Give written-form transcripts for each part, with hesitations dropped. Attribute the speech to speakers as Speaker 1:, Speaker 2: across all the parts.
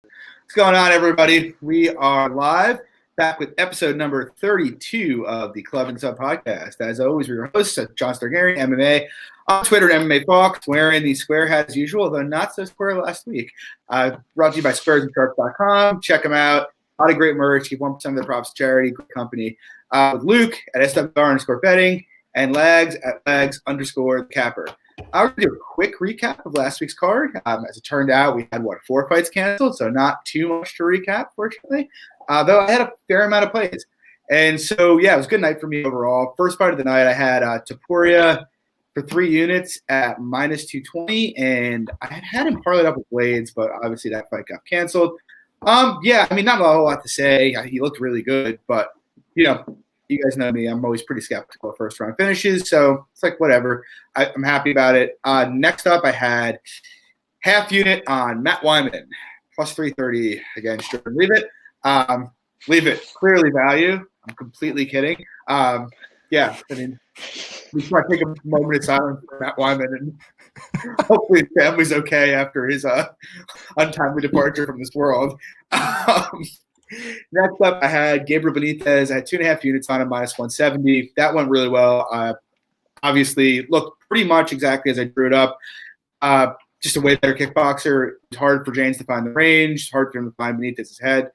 Speaker 1: What's going on, everybody? We are live, back with episode number 32 of the Club and Sub podcast. As always, we're your hosts, John Stargarian, MMA, on Twitter at MMA Fox, wearing the square hat as usual, though not so square last week. Brought to you by SquaresandSharps.com. Check them out. A lot of great merch. Give 1% of the props to charity. Great company. With Luke at SWR_betting and Lags at Lags_capper. I'll do a quick recap of last week's card. As it turned out, we had, 4 fights canceled, so not too much to recap, fortunately, though I had a fair amount of plays. And so, yeah, it was a good night for me overall. First fight of the night, I had Topuria for 3 units at minus 220, and I had him parlayed up with Blades, but obviously that fight got canceled. Yeah, I mean, not a whole lot to say. He looked really good, but, you guys know me. I'm always pretty skeptical of first-round finishes, so it's like whatever. I'm happy about it. Next up, I had half unit on Matt Wyman, plus 330 against Jordan Leave It. Leave It, clearly value. I'm completely kidding. Yeah, I mean, we just want to take a moment of silence for Matt Wyman, and hopefully his family's okay after his untimely departure from this world. Next up, I had Gabriel Benitez. I had 2.5 units on him, minus 170. That went really well. Obviously, looked pretty much exactly as I drew it up. Just a way better kickboxer. It's hard for James to find the range. It's hard for him to find Benitez's head.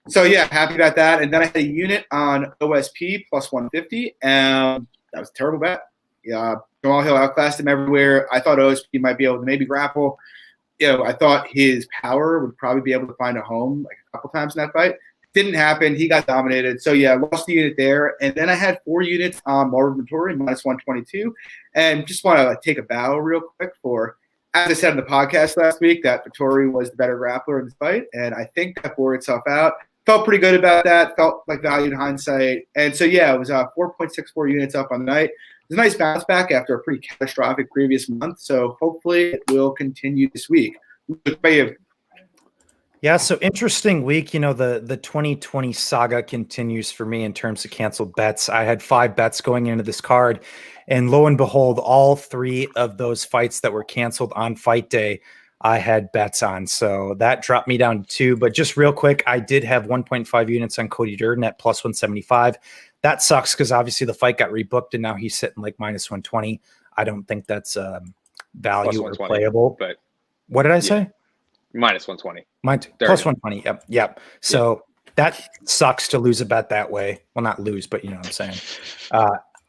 Speaker 1: So, yeah, happy about that. And then I had a unit on OSP, plus 150. And that was a terrible bet. Jamal Hill outclassed him everywhere. I thought OSP might be able to maybe grapple. I thought his power would probably be able to find a home like a couple times in that fight. Didn't happen. He got dominated. So, yeah, lost the unit there. And then I had 4 units on Marvin Vettori, minus 122. And just want to take a bow real quick for, as I said in the podcast last week, that Vettori was the better grappler in the fight. And I think that bore itself out. Felt pretty good about that. Felt like value in hindsight. And so, yeah, it was 4.64 units up on the night. It was a nice bounce back after a pretty catastrophic previous month. So hopefully it will continue this week.
Speaker 2: Yeah, so interesting week. The 2020 saga continues for me in terms of canceled bets. I had 5 bets going into this card, and lo and behold, all 3 of those fights that were canceled on fight day, I had bets on. So that dropped me down to 2. But just real quick, I did have 1.5 units on Cody Durden at plus 175. That sucks because obviously the fight got rebooked and now he's sitting like minus 120. I don't think that's value or playable. But what did I say?
Speaker 3: Minus 120.
Speaker 2: Plus 120. Yep. So that sucks to lose a bet that way. Well, not lose, but you know what I'm saying.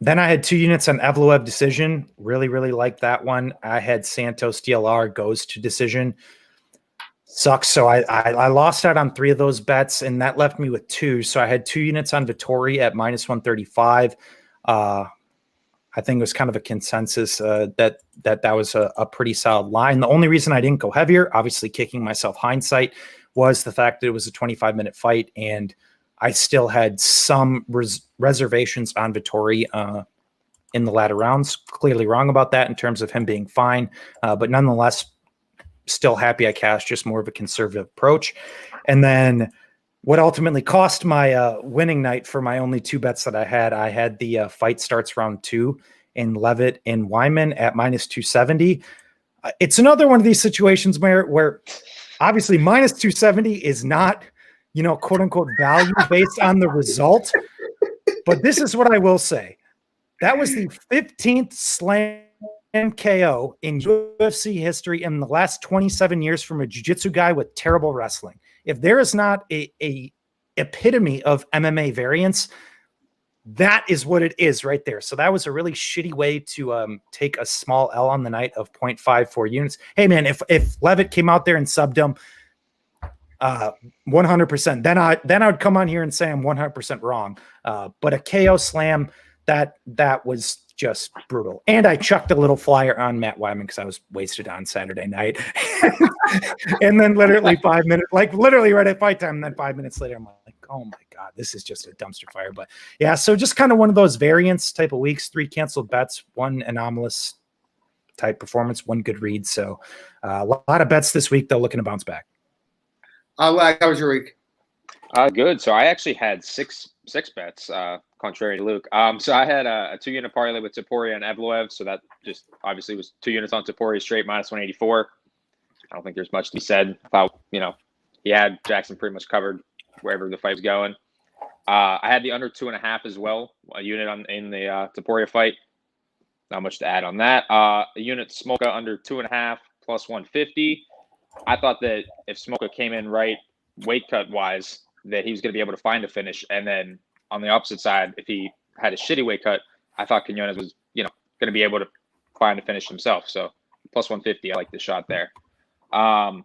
Speaker 2: Then I had 2 units on Evloev decision. Really, really liked that one. I had Santos DLR goes to decision. Sucks. So I lost out on 3 of those bets, and that left me with 2. So I had 2 units on Vettori at minus 135. I think it was kind of a consensus that was a pretty solid line. The only reason I didn't go heavier, obviously kicking myself hindsight, was the fact that it was a 25-minute fight, and I still had some reservations on Vettori in the latter rounds. Clearly wrong about that in terms of him being fine, but nonetheless, still happy I cashed, just more of a conservative approach. And then what ultimately cost my winning night for my only 2 bets that I had the fight starts round 2 in Levitt and Wyman at minus 270. It's another one of these situations where obviously minus 270 is not, quote unquote value based on the result. But this is what I will say. That was the 15th slam KO in UFC history in the last 27 years from a jiu-jitsu guy with terrible wrestling. If there is not a epitome of MMA variance, that is what it is right there. So that was a really shitty way to take a small L on the night of 0.54 units. Hey man, if Levitt came out there and subbed him 100%, then I would come on here and say I'm 100% wrong. But a KO slam, that was just brutal. And I chucked a little flyer on Matt Wyman because I was wasted on Saturday night. And then literally 5 minutes, like literally right at fight time, and then 5 minutes later, I'm like, oh my God, this is just a dumpster fire. But yeah, so just kind of one of those variance type of weeks, 3 canceled bets, 1 anomalous type performance, 1 good read. So a lot of bets this week, though, looking to bounce back.
Speaker 1: How was your week?
Speaker 3: Good. So I actually had six bets, contrary to Luke. So I had a 2-unit parlay with Topuria and Evloev. So that just obviously was 2 units on Topuria straight minus 184. I don't think there's much to be said about, he had Jackson pretty much covered wherever the fight was going. I had the under 2.5 as well, a unit in the Topuria fight. Not much to add on that. A unit Smolka under 2.5 plus 150. I thought that if Smolka came in right weight cut wise, that he was going to be able to find a finish. And then on the opposite side, if he had a shitty weight cut, I thought Quinones was, going to be able to find a finish himself. So plus 150, I like the shot there. I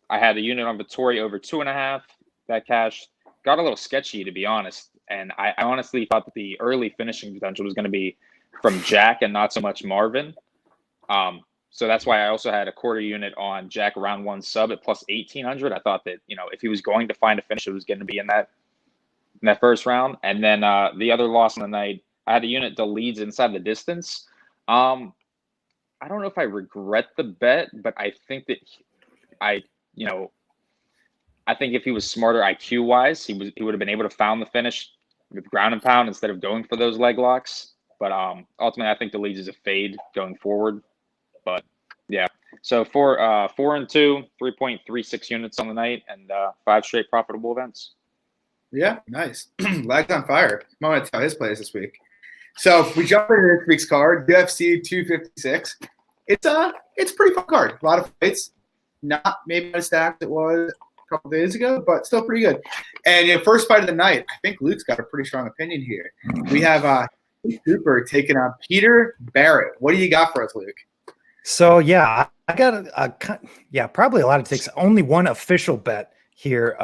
Speaker 3: had a unit on Vittori over 2.5. That cash got a little sketchy, to be honest. And I honestly thought that the early finishing potential was going to be from Jack and not so much Marvin. So that's why I also had a quarter unit on Jack round 1 sub at plus 1,800. I thought that, if he was going to find a finish, it was going to be in that first round. And then the other loss on the night, I had a unit that leads inside the distance. I don't know if I regret the bet, but I think that I think if he was smarter IQ wise, he would have been able to found the finish with ground and pound instead of going for those leg locks. But ultimately, I think the leads is a fade going forward. But yeah, so 4 and 2, 3.36 units on the night, and 5 straight profitable events.
Speaker 1: Yeah, nice. Lag's on fire. I'm going to tell his plays this week. So we jump into this week's card, UFC 256. It's a pretty fun card. A lot of fights. Not maybe as stacked as it was a couple of days ago, but still pretty good. And first fight of the night, I think Luke's got a pretty strong opinion here. We have Cooper taking on Peter Barrett. What do you got for us, Luke?
Speaker 2: So yeah, I got probably a lot of takes. Only one official bet here,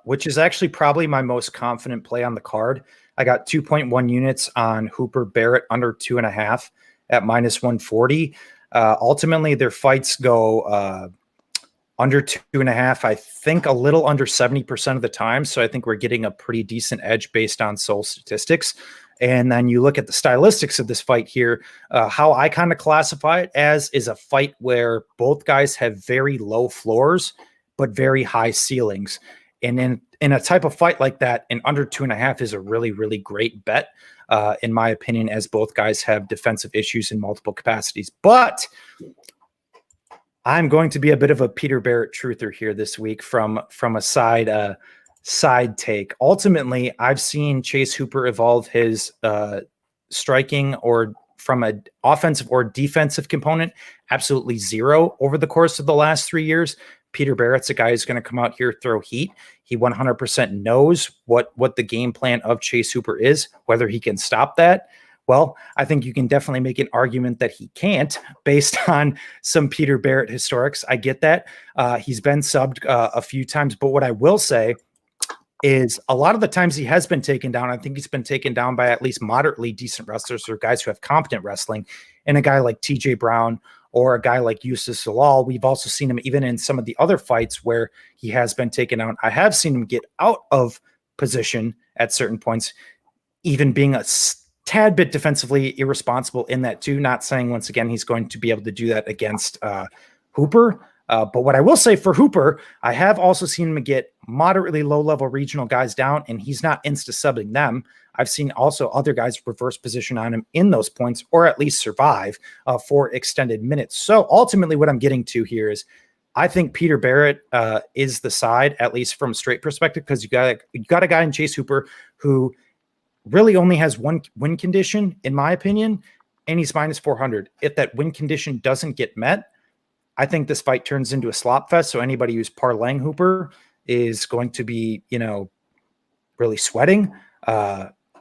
Speaker 2: which is actually probably my most confident play on the card. I got 2.1 units on Hooper Barrett under 2.5 at minus 140. Ultimately, their fights go under 2.5. I think a little under 70% of the time. So I think we're getting a pretty decent edge based on Soul statistics. And then you look at the stylistics of this fight here, how I kind of classify it as is a fight where both guys have very low floors, but very high ceilings. And in a type of fight like that, an under 2.5 is a really, really great bet, in my opinion, as both guys have defensive issues in multiple capacities. But I'm going to be a bit of a Peter Barrett truther here this week from a side take. Ultimately, I've seen Chase Hooper evolve his striking or from an offensive or defensive component absolutely zero over the course of the last 3 years. Peter Barrett's a guy who's going to come out here, throw heat. He 100% knows what the game plan of Chase Hooper is, whether he can stop that. Well, I think you can definitely make an argument that he can't based on some Peter Barrett historics. I get that. He's been subbed a few times, but what I will say is a lot of the times he has been taken down. I think he's been taken down by at least moderately decent wrestlers or guys who have competent wrestling. And a guy like TJ Brown or a guy like Yusuf Zalal, we've also seen him even in some of the other fights where he has been taken down. I have seen him get out of position at certain points, even being a tad bit defensively irresponsible in that too. Not saying once again he's going to be able to do that against Hooper. But what I will say for Hooper, I have also seen him get moderately low-level regional guys down, and he's not insta-subbing them. I've seen also other guys reverse position on him in those points, or at least survive for extended minutes. So ultimately what I'm getting to here is I think Peter Barrett is the side, at least from a straight perspective, because you got a guy in Chase Hooper who really only has one win condition, in my opinion, and he's minus 400. If that win condition doesn't get met, I think this fight turns into a slop fest. So anybody who's parlaying Hooper is going to be, really sweating.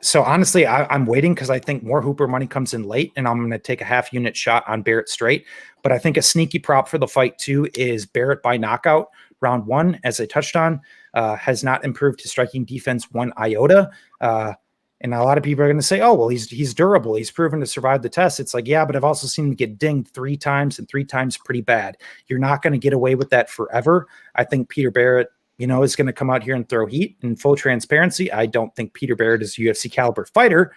Speaker 2: So honestly, I'm waiting because I think more Hooper money comes in late, and I'm going to take a half unit shot on Barrett straight. But I think a sneaky prop for the fight too is Barrett by knockout round 1, as I touched on, has not improved his striking defense one iota. And a lot of people are going to say, oh, well, he's durable. He's proven to survive the test. It's like, yeah, but I've also seen him get dinged 3 times and 3 times pretty bad. You're not going to get away with that forever. I think Peter Barrett, is going to come out here and throw heat. In full transparency, I don't think Peter Barrett is a UFC caliber fighter,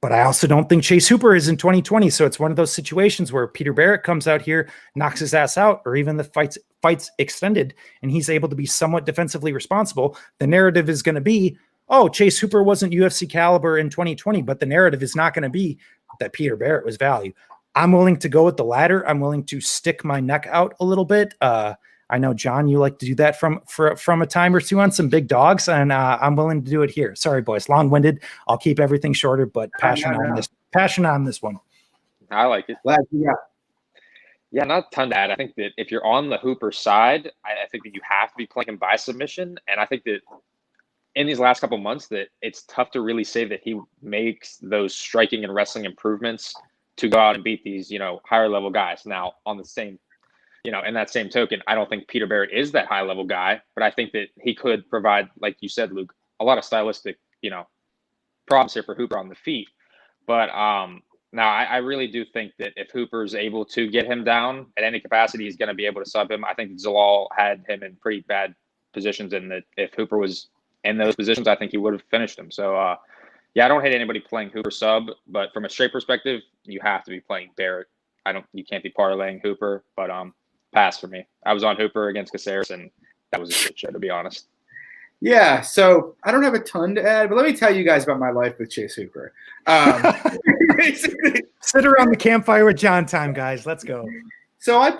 Speaker 2: but I also don't think Chase Hooper is in 2020. So it's one of those situations where Peter Barrett comes out here, knocks his ass out, or even the fights extended, and he's able to be somewhat defensively responsible. The narrative is going to be, oh, Chase Hooper wasn't UFC caliber in 2020, but the narrative is not going to be that Peter Barrett was value. I'm willing to go with the latter. I'm willing to stick my neck out a little bit. I know, John, you like to do that from a time or two on some big dogs, and I'm willing to do it here. Sorry, boys, long-winded. I'll keep everything shorter, but passionate on this one.
Speaker 3: I like it. Yeah, not a ton to add. I think that if you're on the Hooper side, I think that you have to be playing him by submission. And I think that in these last couple months that it's tough to really say that he makes those striking and wrestling improvements to go out and beat these, higher level guys. Now, on the same, in that same token, I don't think Peter Barrett is that high level guy, but I think that he could provide, like you said, Luke, a lot of stylistic, problems here for Hooper on the feet. But now, I really do think that if Hooper's able to get him down at any capacity, he's going to be able to sub him. I think Zalal had him in pretty bad positions, and that if Hooper was in those positions, I think he would have finished him. So, I don't hate anybody playing Hooper sub, but from a straight perspective, you have to be playing Barrett. You can't be parlaying Hooper, but pass for me. I was on Hooper against Caceres, and that was a shit show, to be honest.
Speaker 1: Yeah, so I don't have a ton to add, but let me tell you guys about my life with Chase Hooper.
Speaker 2: Basically, sit around the campfire with John time, guys. Let's go.
Speaker 1: So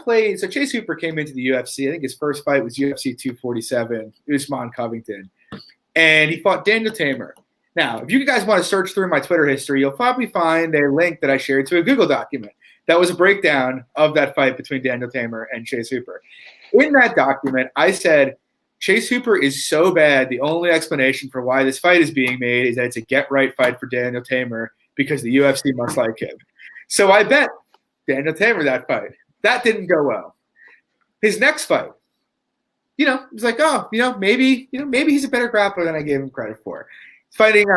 Speaker 1: Chase Hooper came into the UFC. I think his first fight was UFC 247, Usman Covington. And he fought Daniel Tamer. Now, if you guys want to search through my Twitter history, you'll probably find a link that I shared to a Google document. That was a breakdown of that fight between Daniel Tamer and Chase Hooper. In that document, I said, Chase Hooper is so bad, the only explanation for why this fight is being made is that it's a get-right fight for Daniel Tamer because the UFC must like him. So I bet Daniel Tamer that fight. That didn't go well. His next fight, it was like, maybe he's a better grappler than I gave him credit for. Fighting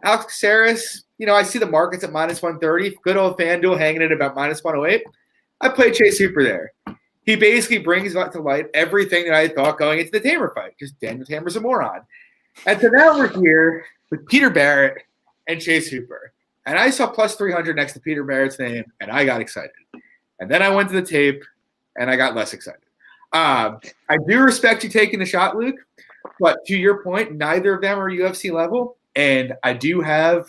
Speaker 1: Alex Caceres, I see the markets at -130. Good old FanDuel hanging it about -108. I played Chase Hooper there. He basically brings to light everything that I thought going into the Tamer fight, because Daniel Tamer's a moron. And so now we're here with Peter Barrett and Chase Hooper. And I saw +300 next to Peter Barrett's name, and I got excited. And then I went to the tape, and I got less excited. I do respect you taking the shot, Luke, but to your point, neither of them are UFC level. And I do have,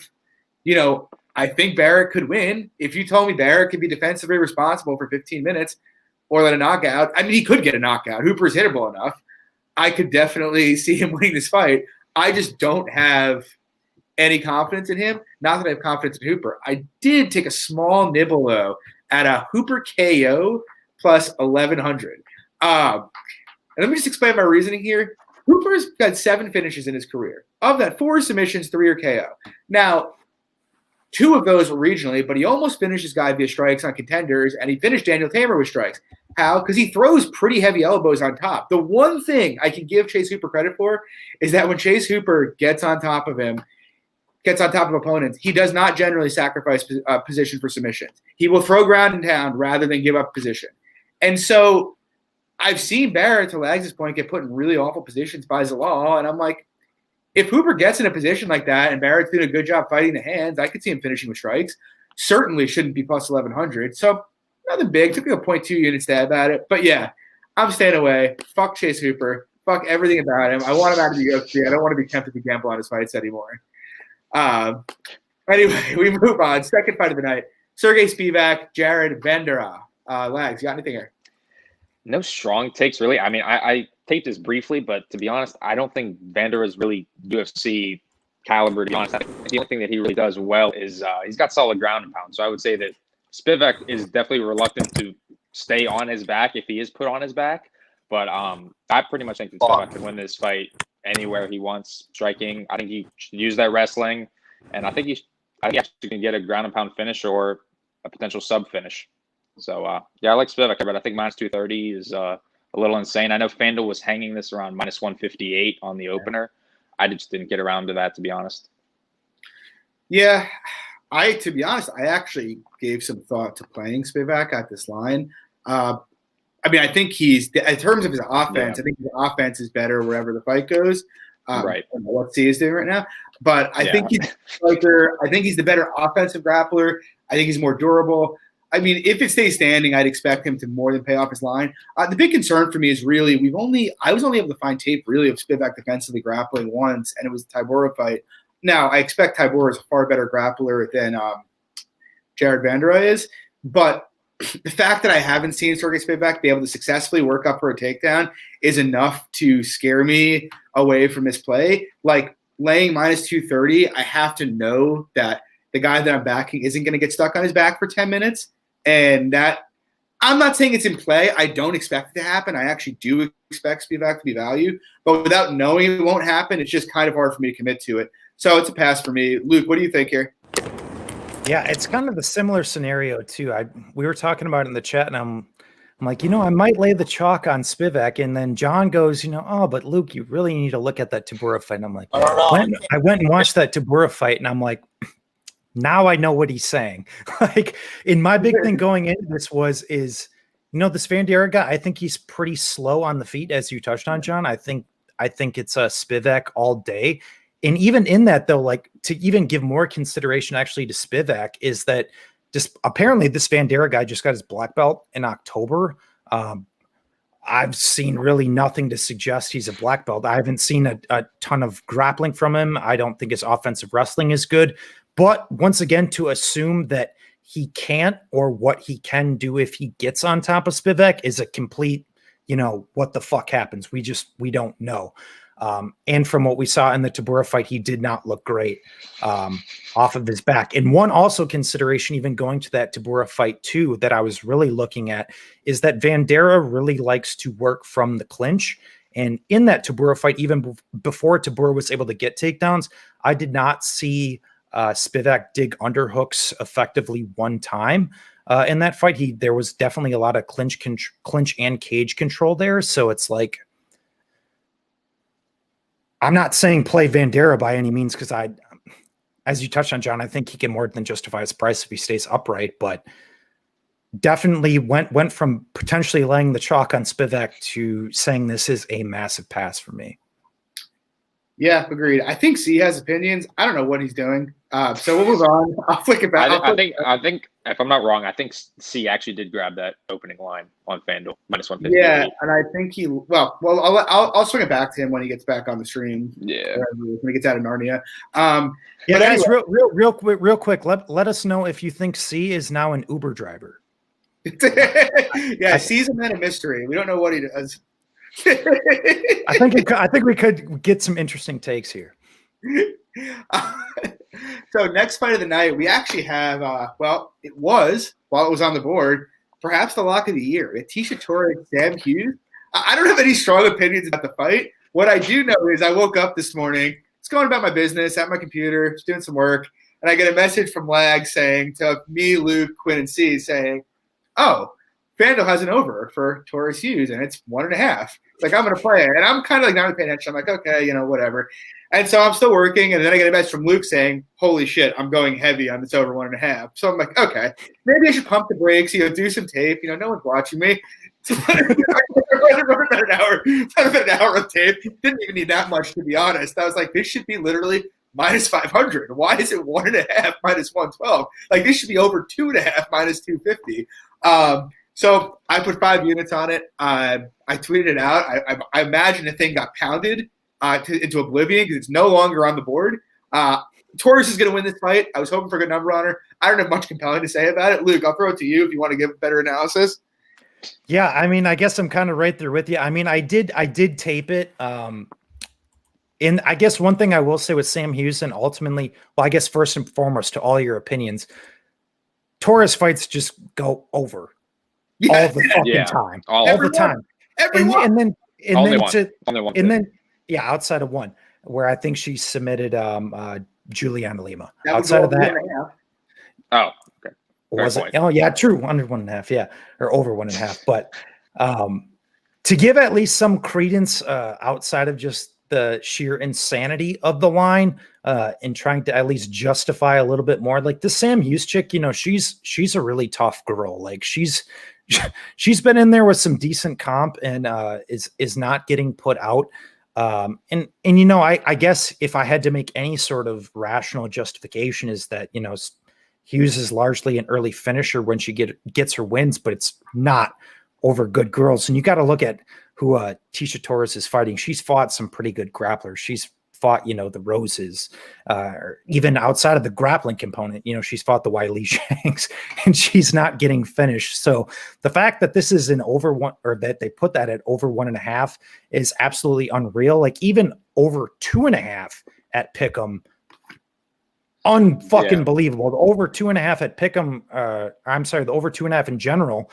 Speaker 1: I think Barrett could win. If you told me Barrett could be defensively responsible for 15 minutes, or let a knockout. I mean, he could get a knockout. Hooper's hittable enough. I could definitely see him winning this fight. I just don't have any confidence in him. Not that I have confidence in Hooper. I did take a small nibble, though, at a Hooper KO plus 1,100. And let me just explain my reasoning here. Hooper's got 7 finishes in his career. Of that, 4 submissions, 3 are KO. Now, 2 of those were regionally, but he almost finished his guy via strikes on contenders, and he finished Daniel Tamer with strikes. How? Because he throws pretty heavy elbows on top. The one thing I can give Chase Hooper credit for is that when Chase Hooper gets on top of opponents, he does not generally sacrifice position for submissions. He will throw ground and pound rather than give up position. And so I've seen Barrett, to Lags' point, get put in really awful positions by Zalal, and I'm like, if Hooper gets in a position like that and Barrett's doing a good job fighting the hands, I could see him finishing with strikes. Certainly shouldn't be plus 1,100. So nothing big. Took me a 0.2 unit stab at it. But yeah, I'm staying away. Fuck Chase Hooper. Fuck everything about him. I want him out of the UFC. I don't want to be tempted to gamble on his fights anymore. Anyway, we move on. Second fight of the night. Sergey Spivak, Jared Vanderaa. Lags, you got anything here?
Speaker 3: No strong takes, really. I mean, I taped this briefly, but to be honest, I don't think Vander is really UFC caliber, to be honest. I think the only thing that he really does well is he's got solid ground and pound. So I would say that Spivak is definitely reluctant to stay on his back if he is put on his back. But I pretty much think that Spivak can win this fight anywhere he wants, striking. I think he should use that wrestling. And I think he actually can get a ground and pound finish or a potential sub finish. So, I like Spivak, but I think -230 is a little insane. I know FanDuel was hanging this around -158 on the opener. I just didn't get around to that, to be honest.
Speaker 1: Yeah, to be honest, I actually gave some thought to playing Spivak at this line. I think in terms of his offense, I think his offense is better wherever the fight goes.
Speaker 3: Right.
Speaker 1: I don't know what C is doing right now, but I think he's I think he's the better offensive grappler. I think he's more durable. I mean, if it stays standing, I'd expect him to more than pay off his line. The big concern for me is really I was only able to find tape really of Spivak defensively grappling once, and it was the Tybura fight. Now, I expect Tybura is a far better grappler than Jared Vanderaa is, but the fact that I haven't seen Sergey Spivak be able to successfully work up for a takedown is enough to scare me away from his play. Like laying minus 230, I have to know that the guy that I'm backing isn't going to get stuck on his back for 10 minutes. And that I'm not saying it's in play. I don't expect it to happen. I actually do expect Spivak to be value. But without knowing it won't happen, it's just kind of hard for me to commit to it. So it's a pass for me. Luke, what do you think here?
Speaker 2: Yeah, it's kind of a similar scenario too. We were talking about it in the chat, and I'm like, I might lay the chalk on Spivak, and then John goes, oh, but Luke, you really need to look at that Tabura fight. And I'm like, I went and watched that Tabura fight, and I'm like, now I know what he's saying. Like, in my big thing going into this is this Vandeira guy, I think he's pretty slow on the feet, as you touched on, John. I think it's a Spivak all day. And even in that, though, like to even give more consideration actually to Spivak is that just apparently this Vandeira guy just got his black belt in October. I've seen really nothing to suggest he's a black belt. I haven't seen a ton of grappling from him. I don't think his offensive wrestling is good. But once again, to assume that he can't or what he can do if he gets on top of Spivak is a complete, what the fuck happens? We don't know. And from what we saw in the Tabura fight, he did not look great off of his back. And one also consideration, even going to that Tabura fight too, that I was really looking at is that Vandeira really likes to work from the clinch. And in that Tabura fight, even before Tabura was able to get takedowns, I did not see Spivak dig underhooks effectively one time. In that fight, there was definitely a lot of clinch and cage control there. So it's like, I'm not saying play Vandeira by any means because as you touched on, John, I think he can more than justify his price if he stays upright, but definitely went from potentially laying the chalk on Spivak to saying this is a massive pass for me.
Speaker 1: Yeah, agreed. I think C has opinions. I don't know what he's doing. So we'll move on. I'll flick it back.
Speaker 3: I think if I'm not wrong, I think C actually did grab that opening line on FanDuel minus 150.
Speaker 1: Yeah, and I think I'll swing it back to him when he gets back on the stream.
Speaker 3: Yeah,
Speaker 1: when he gets out of Narnia.
Speaker 2: Yeah, but guys, anyway. real quick. Let us know if you think C is now an Uber driver.
Speaker 1: Yeah, C's a man of mystery. We don't know what he does.
Speaker 2: I think we could get some interesting takes here.
Speaker 1: So next fight of the night, we actually have while it was on the board, perhaps the lock of the year. Tisha Torres, Sam Hughes. I don't have any strong opinions about the fight. What I do know is I woke up this morning, just going about my business at my computer, just doing some work, and I get a message from Lag saying to me, Luke, Quinn, and C saying, "Oh, FanDuel has an over for Torres Hughes, and it's 1.5. It's like, I'm going to play it. And I'm kind of like not paying attention. I'm like, okay, whatever. And so I'm still working. And then I get a message from Luke saying, holy shit, I'm going heavy on this over 1.5. So I'm like, okay, maybe I should pump the brakes, do some tape. No one's watching me. About an hour of tape. Didn't even need that much, to be honest. I was like, this should be literally minus 500. Why is it 1.5 minus 112? Like, this should be over 2.5 minus 250. So I put 5 units on it. I tweeted it out. I imagine the thing got pounded into oblivion because it's no longer on the board. Torres is going to win this fight. I was hoping for a good number on her. I don't have much compelling to say about it. Luke, I'll throw it to you if you want to give a better analysis.
Speaker 2: Yeah, I mean, I guess I'm kind of right there with you. I mean, I did tape it. And I guess one thing I will say with Sam Hughes, and ultimately, well, I guess first and foremost, to all your opinions, Torres fights just go over.
Speaker 1: Yeah,
Speaker 2: all the fucking time. All the time.
Speaker 1: Everyone.
Speaker 2: And then outside of one, where I think she submitted Juliana Lima. Outside of that.
Speaker 3: Oh, okay.
Speaker 2: Was it? Oh, yeah, true. Under 1.5, yeah. Or over 1.5. But to give at least some credence outside of just the sheer insanity of the line and trying to at least justify a little bit more, like the Sam Hughes chick, she's a really tough girl. Like she's been in there with some decent comp and is not getting put out. And I guess if I had to make any sort of rational justification is that, Hughes is largely an early finisher when she gets her wins, but it's not over good girls. And you got to look at who Tisha Torres is fighting. She's fought some pretty good grapplers. She's fought, the Roses, or even outside of the grappling component, she's fought the Wiley Shanks and she's not getting finished. So the fact that this is an over one, or that they put that at over 1.5 is absolutely unreal. Like even over 2.5 at Pick'em, unfucking believable. The over 2.5 at Pick'em, I'm sorry, the over 2.5 in general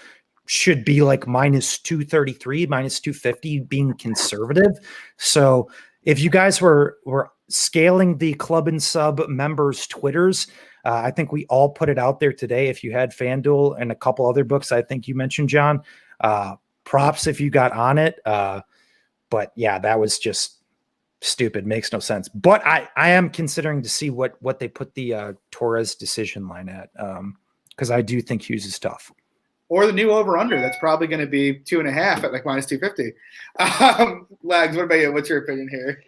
Speaker 2: should be like minus 233, minus 250, being conservative. So if you guys were scaling the Club and Sub members' Twitters, I think we all put it out there today. If you had FanDuel and a couple other books, I think you mentioned, John, props if you got on it. But yeah, that was just stupid. Makes no sense. But I am considering to see what they put the Torres decision line at, because I do think Hughes is tough.
Speaker 1: Or the new over-under, that's probably going to be 2.5 at like minus 250. Lags, what about you? What's your opinion here?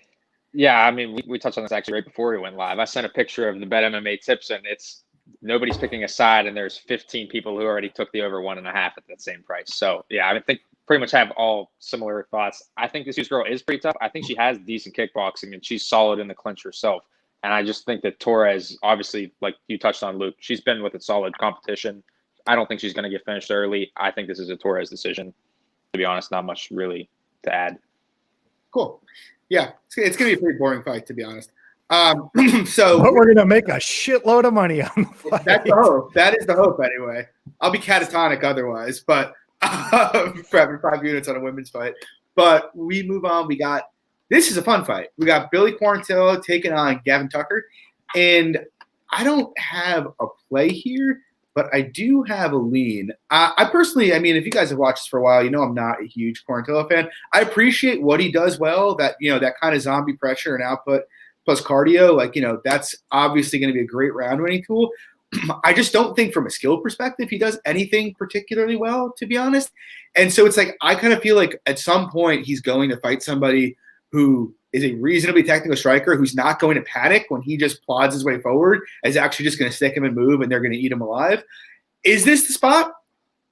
Speaker 3: Yeah, I mean, we touched on this actually right before we went live. I sent a picture of the Bet MMA tips, and it's nobody's picking a side, and there's 15 people who already took the over 1.5 at that same price. So, yeah, I think pretty much have all similar thoughts. I think this Hughes girl is pretty tough. I think she has decent kickboxing, and she's solid in the clinch herself. And I just think that Torres, obviously, like you touched on, Luke, she's been with a solid competition. I don't think she's going to get finished early. I think this is a Torres decision. To be honest, not much really to add.
Speaker 1: Cool. Yeah, it's going to be a pretty boring fight, to be honest. So
Speaker 2: but we're going to make a shitload of money on the fight.
Speaker 1: That's the hope. That is the hope, anyway. I'll be catatonic otherwise, but for having 5 units on a women's fight. But we move on. This is a fun fight. We got Billy Quarantillo taking on Gavin Tucker, and I don't have a play here, but I do have a lean. I personally, I mean, if you guys have watched this for a while, I'm not a huge Quarantillo fan. I appreciate what he does well, that kind of zombie pressure and output plus cardio. That's obviously going to be a great round-winning tool. I just don't think from a skill perspective he does anything particularly well, to be honest. And so it's like I kind of feel like at some point he's going to fight somebody who is a reasonably technical striker who's not going to panic when he just plods his way forward, is actually just going to stick him and move, and they're going to eat him alive. Is this the spot?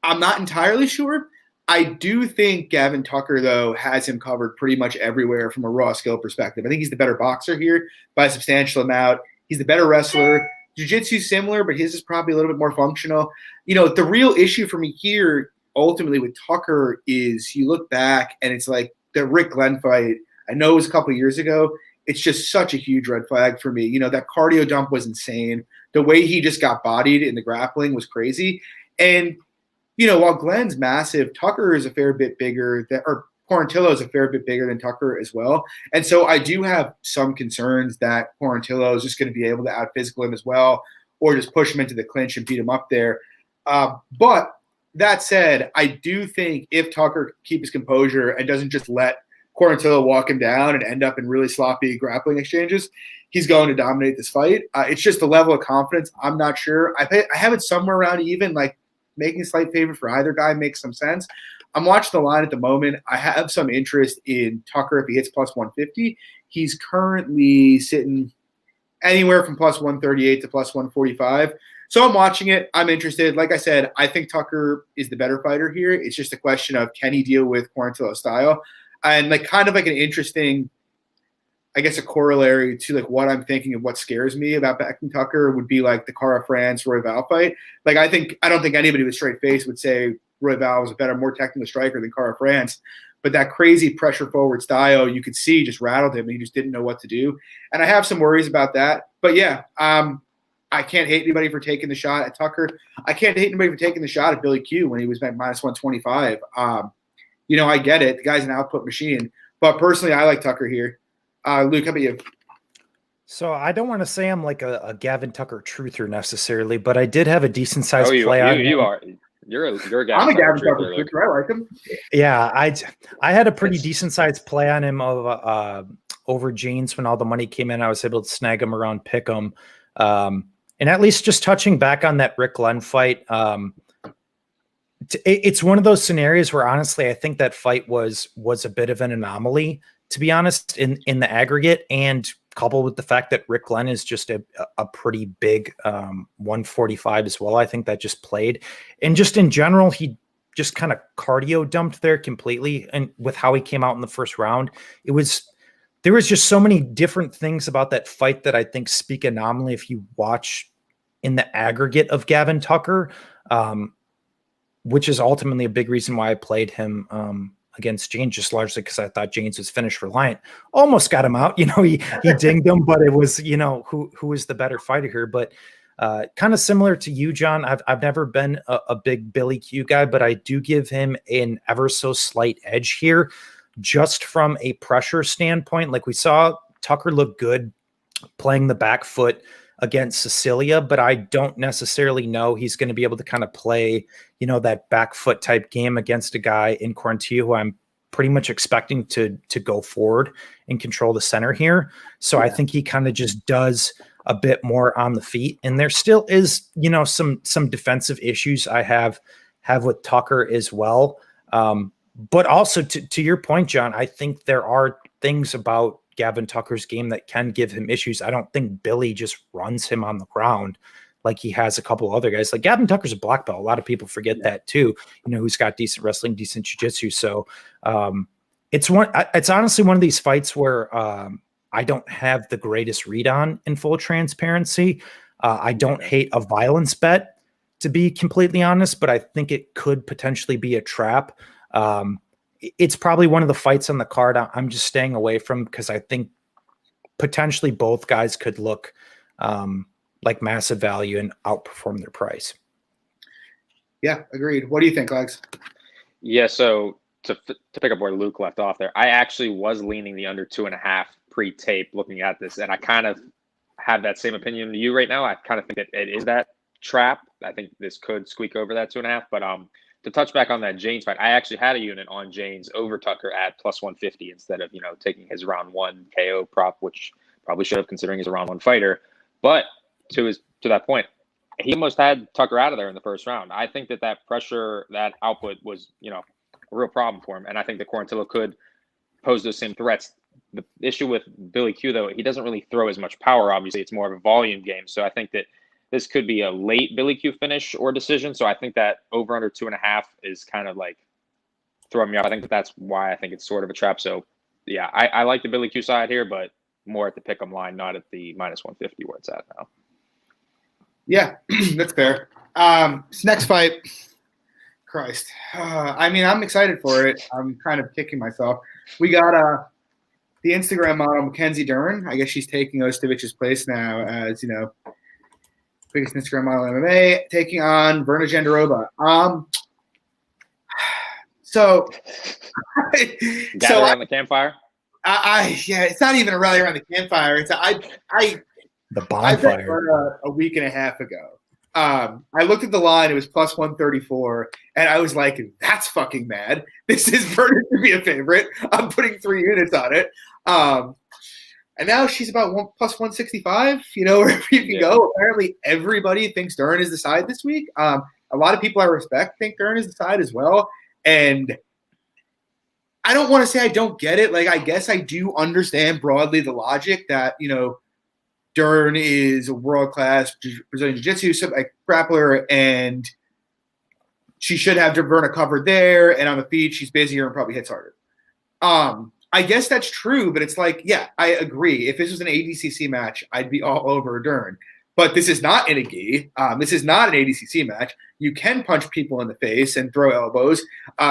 Speaker 1: I'm not entirely sure. I do think Gavin Tucker, though, has him covered pretty much everywhere from a raw skill perspective. I think he's the better boxer here by a substantial amount. He's the better wrestler. Jiu-jitsu similar, but his is probably a little bit more functional. The real issue for me here, ultimately, with Tucker is you look back and it's like the Rick Glenn fight. I know it was a couple of years ago. It's just such a huge red flag for me. That cardio dump was insane. The way he just got bodied in the grappling was crazy. And, while Glenn's massive, Tucker is a fair bit bigger or Quarantillo is a fair bit bigger than Tucker as well. And so I do have some concerns that Quarantillo is just going to be able to out-physical him as well, or just push him into the clinch and beat him up there. But that said, I do think if Tucker keeps his composure and doesn't just let Quarantillo walk him down and end up in really sloppy grappling exchanges, he's going to dominate this fight. It's just the level of confidence. I'm not sure. I have it somewhere around even, like making a slight favorite for either guy makes some sense. I'm watching the line at the moment. I have some interest in Tucker if he hits plus 150. He's currently sitting anywhere from plus 138 to plus 145. So I'm watching it. I'm interested. Like I said, I think Tucker is the better fighter here. It's just a question of can he deal with Quarantillo's style? And kind of like an interesting, I guess, a corollary to what I'm thinking of what scares me about backing Tucker would be like the Cara France Royval fight. I don't think anybody with straight face would say Royval was a better, more technical striker than Cara France, but that crazy pressure forward style you could see just rattled him, and he just didn't know what to do. And I have some worries about that. But yeah, I can't hate anybody for taking the shot at Tucker. I can't hate anybody for taking the shot at Billy Q when he was at minus 125. I get it. The guy's an output machine. But personally, I like Tucker here. Luke, how about you?
Speaker 2: So I don't want to say I'm like a Gavin Tucker truther necessarily, but I did have a decent sized play.
Speaker 3: You are. You're a Gavin
Speaker 1: I'm a Gavin Tucker truther. I like him.
Speaker 2: Yeah, I had a pretty decent sized play on him over James when all the money came in. I was able to snag him around Pick'em. And at least just touching back on that Rick Glenn fight, it's one of those scenarios where honestly I think that fight was a bit of an anomaly, to be honest, in the aggregate, and coupled with the fact that Rick Glenn is just a pretty big 145 as well. I think that just played, and just in general he just kind of cardio dumped there completely, and with how he came out in the first round, there was just so many different things about that fight that I think speak anomaly if you watch in the aggregate of Gavin Tucker, which is ultimately a big reason why I played him against James, just largely because I thought James was finished reliant. Almost got him out. He dinged him, but it was, who is the better fighter here. But kind of similar to you, John, I've never been a big Billy Q guy, but I do give him an ever so slight edge here, just from a pressure standpoint. Like we saw Tucker look good playing the back foot against Cecilia, but I don't necessarily know he's going to be able to kind of play, that back foot type game against a guy in Quarantilla who I'm pretty much expecting to go forward and control the center here. So I think he kind of just does a bit more on the feet. And there still is, some defensive issues I have with Tucker as well. But also to your point, John, I think there are things about Gavin Tucker's game that can give him issues. I don't think Billy just runs him on the ground like he has a couple other guys. Like Gavin Tucker's a black belt. A lot of people forget that too, who's got decent wrestling, decent jiu-jitsu. So it's honestly one of these fights where I don't have the greatest read on, in full transparency. I don't hate a violence bet, to be completely honest, but I think it could potentially be a trap. It's probably one of the fights on the card I'm just staying away from, because I think potentially both guys could look like massive value and outperform their price.
Speaker 1: Yeah, agreed. What do you think, Lex?
Speaker 3: Yeah, so to pick up where Luke left off there, I actually was leaning the under 2.5 pre-tape looking at this, and I kind of have that same opinion to you right now. I kind of think that it is that trap. I think this could squeak over that 2.5, but to touch back on that James fight, I actually had a unit on James over Tucker at plus 150 instead of, taking his round 1 KO prop, which probably should have, considering he's a round 1 fighter. But to that point, he almost had Tucker out of there in the first round. I think that pressure, that output was, a real problem for him. And I think that Quarantilla could pose those same threats. The issue with Billy Q, though, he doesn't really throw as much power. Obviously, it's more of a volume game. So I think that this could be a late Billy Q finish or decision. So I think that over under 2.5 is kind of like throwing me off. I think that's why I think it's sort of a trap. So yeah, I like the Billy Q side here, but more at the pick'em line, not at the minus 150 where it's at now.
Speaker 1: Yeah, that's fair. This next fight, Christ. I'm excited for it. I'm kind of kicking myself. We got the Instagram model, Mackenzie Dern. I guess she's taking Ostovich's place now as, biggest Instagram model in MMA, taking on Verna Jandiroba. So
Speaker 3: around the campfire?
Speaker 1: Yeah, it's not even really around the campfire. It's
Speaker 2: the bonfire.
Speaker 1: I bet Verna a week and a half ago. I looked at the line, it was plus 134, and I was like, that's fucking mad. This is Verna to be a favorite. I'm putting 3 units on it. And now she's about plus 165, wherever you can go. Apparently, everybody thinks Dern is the side this week. A lot of people I respect think Dern is the side as well. And I don't want to say I don't get it. Like, I guess I do understand broadly the logic that, Dern is a world-class Brazilian Jiu-Jitsu grappler, and she should have Verna covered there. And on the feet, she's busier and probably hits harder. I guess that's true, but it's like, yeah, I agree. If this was an ADCC match, I'd be all over Dern. But this is not in a gi. This is not an ADCC match. You can punch people in the face and throw elbows.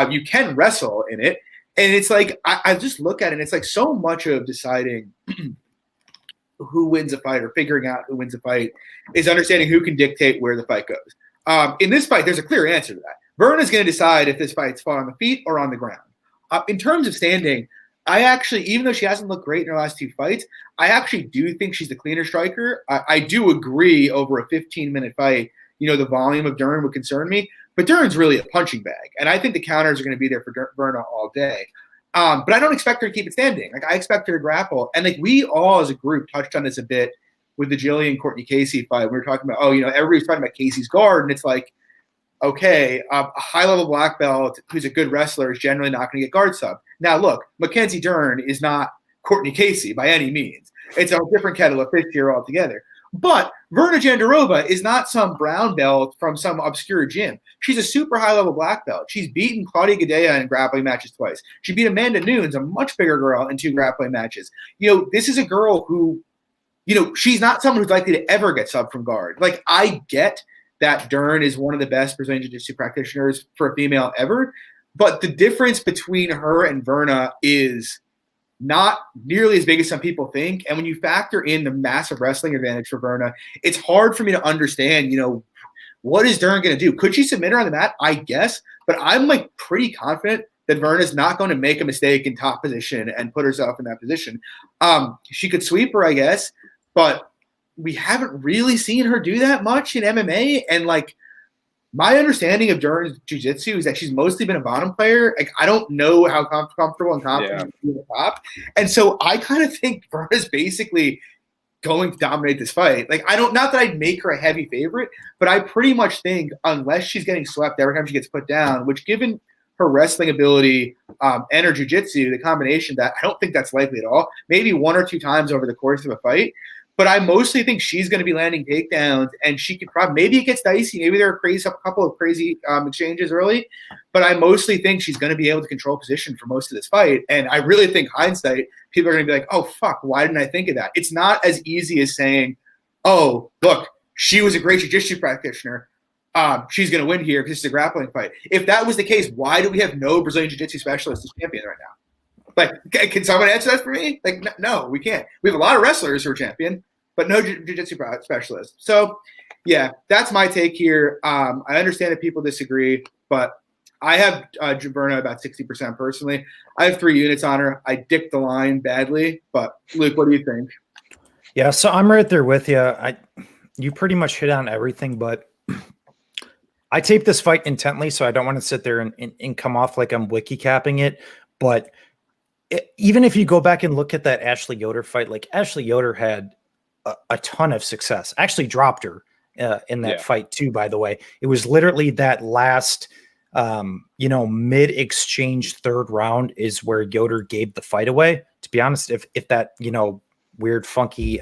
Speaker 1: You can wrestle in it. And it's like, I just look at it, and it's like so much of deciding who wins a fight or figuring out who wins a fight is understanding who can dictate where the fight goes. In this fight, there's a clear answer to that. Verna's going to decide if this fight's fought on the feet or on the ground. In terms of standing, I actually, even though she hasn't looked great in her last 2 fights, I actually do think she's the cleaner striker. I do agree over a 15-minute fight, the volume of Dern would concern me, but Dern's really a punching bag, and I think the counters are going to be there for Verna all day. But I don't expect her to keep it standing. Like, I expect her to grapple. And like we all as a group touched on this a bit with the Jillian Courtney Casey fight. We were talking about, everybody's talking about Casey's guard, and it's like, okay, a high-level black belt who's a good wrestler is generally not going to get guard sub. Now, look, Mackenzie Dern is not Courtney Casey by any means. It's a different kettle of fish here altogether. But Verna Jandiroba is not some brown belt from some obscure gym. She's a super high-level black belt. She's beaten Claudia Gadelha in grappling matches twice. She beat Amanda Nunes, a much bigger girl, in 2 grappling matches. This is a girl who, she's not someone who's likely to ever get subbed from guard. Like, I get that Dern is one of the best Brazilian Jiu-Jitsu practitioners for a female ever, but the difference between her and Verna is not nearly as big as some people think. And when you factor in the massive wrestling advantage for Verna, it's hard for me to understand, what is Dern going to do? Could she submit her on the mat? I guess, but I'm pretty confident that Verna's not going to make a mistake in top position and put herself in that position. She could sweep her, I guess, but we haven't really seen her do that much in MMA. And my understanding of Dern's jiu-jitsu is that she's mostly been a bottom player. I don't know how comfortable and confident she's at the top. And so I kind of think Verna's basically going to dominate this fight. Not that I'd make her a heavy favorite, but I pretty much think unless she's getting swept every time she gets put down, which given her wrestling ability and her jiu-jitsu, the combination of that, I don't think that's likely at all. Maybe 1 or 2 times over the course of a fight. But I mostly think she's going to be landing takedowns, and she could probably – maybe it gets dicey. Maybe there are a couple of crazy exchanges early. But I mostly think she's going to be able to control position for most of this fight. And I really think hindsight, people are going to be like, oh, fuck, why didn't I think of that? It's not as easy as saying, oh, look, she was a great jiu-jitsu practitioner. She's going to win here because it's a grappling fight. If that was the case, why do we have no Brazilian jiu-jitsu specialist as champion right now? Can someone answer that for me? No, we can't. We have a lot of wrestlers who are champion, but no jiu-jitsu specialists. So, yeah, that's my take here. I understand that people disagree, but I have Verna about 60% personally. I have 3 units on her. I dicked the line badly, but Luke, what do you think?
Speaker 2: Yeah, so I'm right there with you. You pretty much hit on everything, but I taped this fight intently, so I don't want to sit there and come off like I'm wiki capping it, but even if you go back and look at that Ashley Yoder fight, Ashley Yoder had a ton of success. Actually dropped her in that fight too, by the way. It was literally that last, mid-exchange 3rd round is where Yoder gave the fight away. To be honest, if that, weird, funky,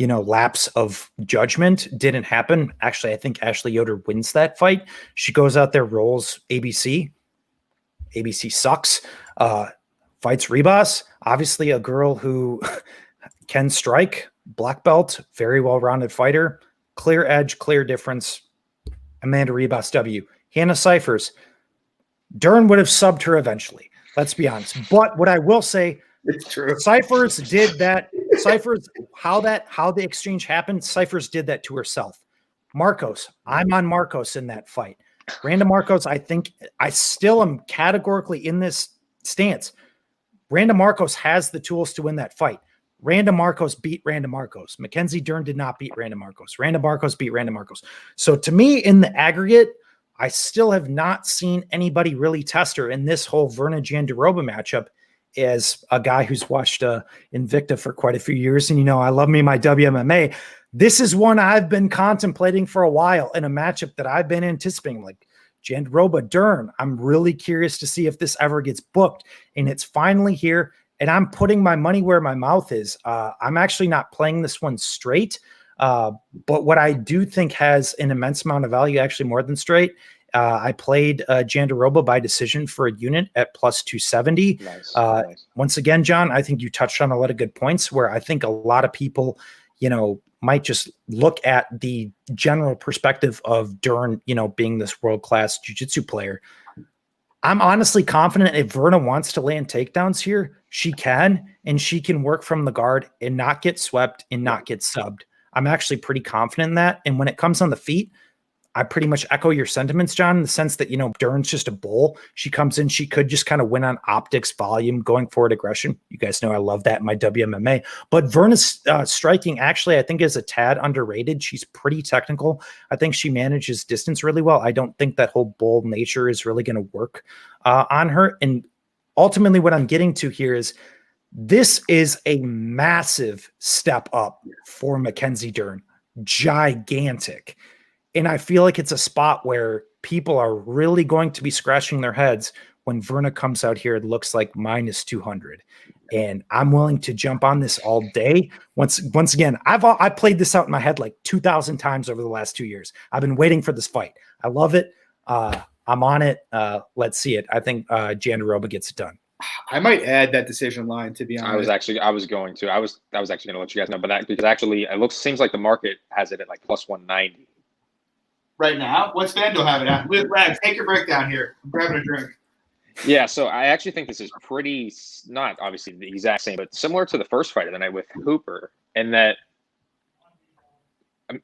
Speaker 2: lapse of judgment didn't happen, actually, I think Ashley Yoder wins that fight. She goes out there, rolls ABC. ABC sucks. Fights Rebus, obviously a girl who can strike, black belt, very well-rounded fighter, clear edge, clear difference. Amanda Rebus W. Hannah Cyphers, Dern would have subbed her eventually. Let's be honest. But what I will say,
Speaker 1: it's true.
Speaker 2: Cyphers did that. Cyphers, how the exchange happened, Cyphers did that to herself. Marcos, I'm on Marcos in that fight. Randa Marcos, I think I still am categorically in this stance. Randa Marcos has the tools to win that fight. Randa Marcos beat Randa Marcos. Mackenzie Dern did not beat Randa Marcos. Randa Marcos beat Randa Marcos. So to me, in the aggregate, I still have not seen anybody really test her in this whole Verna Jandiroba matchup as a guy who's watched Invicta for quite a few years. And, I love me my WMMA. This is one I've been contemplating for a while in a matchup that I've been anticipating, Jandiroba Dern. I'm really curious to see if this ever gets booked, and it's finally here. And I'm putting my money where my mouth is. I'm actually not playing this one straight, but what I do think has an immense amount of value, actually more than straight. I played Jandiroba by decision for a unit at plus 270. Nice. Once again, John, I think you touched on a lot of good points where I think a lot of people, might just look at the general perspective of Dern, being this world-class jiu-jitsu player. I'm honestly confident if Verna wants to land takedowns here, she can, and she can work from the guard and not get swept and not get subbed. I'm actually pretty confident in that. And when it comes on the feet, I pretty much echo your sentiments, John, in the sense that, Dern's just a bull. She comes in, she could just kind of win on optics, volume, going forward aggression. You guys know I love that in my WMMA. But Verna's striking actually, I think, is a tad underrated. She's pretty technical. I think she manages distance really well. I don't think that whole bull nature is really going to work on her. And ultimately what I'm getting to here is this is a massive step up for Mackenzie Dern. Gigantic. And I feel like it's a spot where people are really going to be scratching their heads when Verna comes out here, it looks like minus 200. And I'm willing to jump on this all day. Once again, I played this out in my head like 2,000 times over the last 2 years. I've been waiting for this fight. I love it. I'm on it. Let's see it. I think Jandiroba gets it done.
Speaker 1: I might add that decision line, to be honest.
Speaker 3: I was actually going to let you guys know, but because actually it seems like the market has it at like plus 190
Speaker 1: right now. What's FanDuel have it at? Brad, take your breakdown here. I'm grabbing a drink.
Speaker 3: Yeah, so I actually think this is pretty, not obviously the exact same, but similar to the first fight of the night with Hooper, in that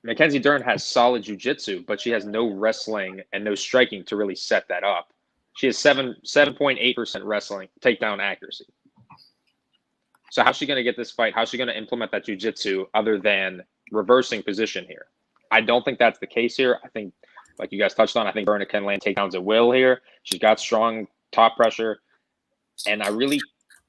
Speaker 3: Mackenzie Dern has solid jiu-jitsu, but she has no wrestling and no striking to really set that up. She has 7.8% wrestling takedown accuracy. So how's she going to get this fight? How's she going to implement that jiu-jitsu other than reversing position here? I don't think that's the case here. I think, like you guys touched on, I think Verna can land takedowns at will here. She's got strong top pressure, and I really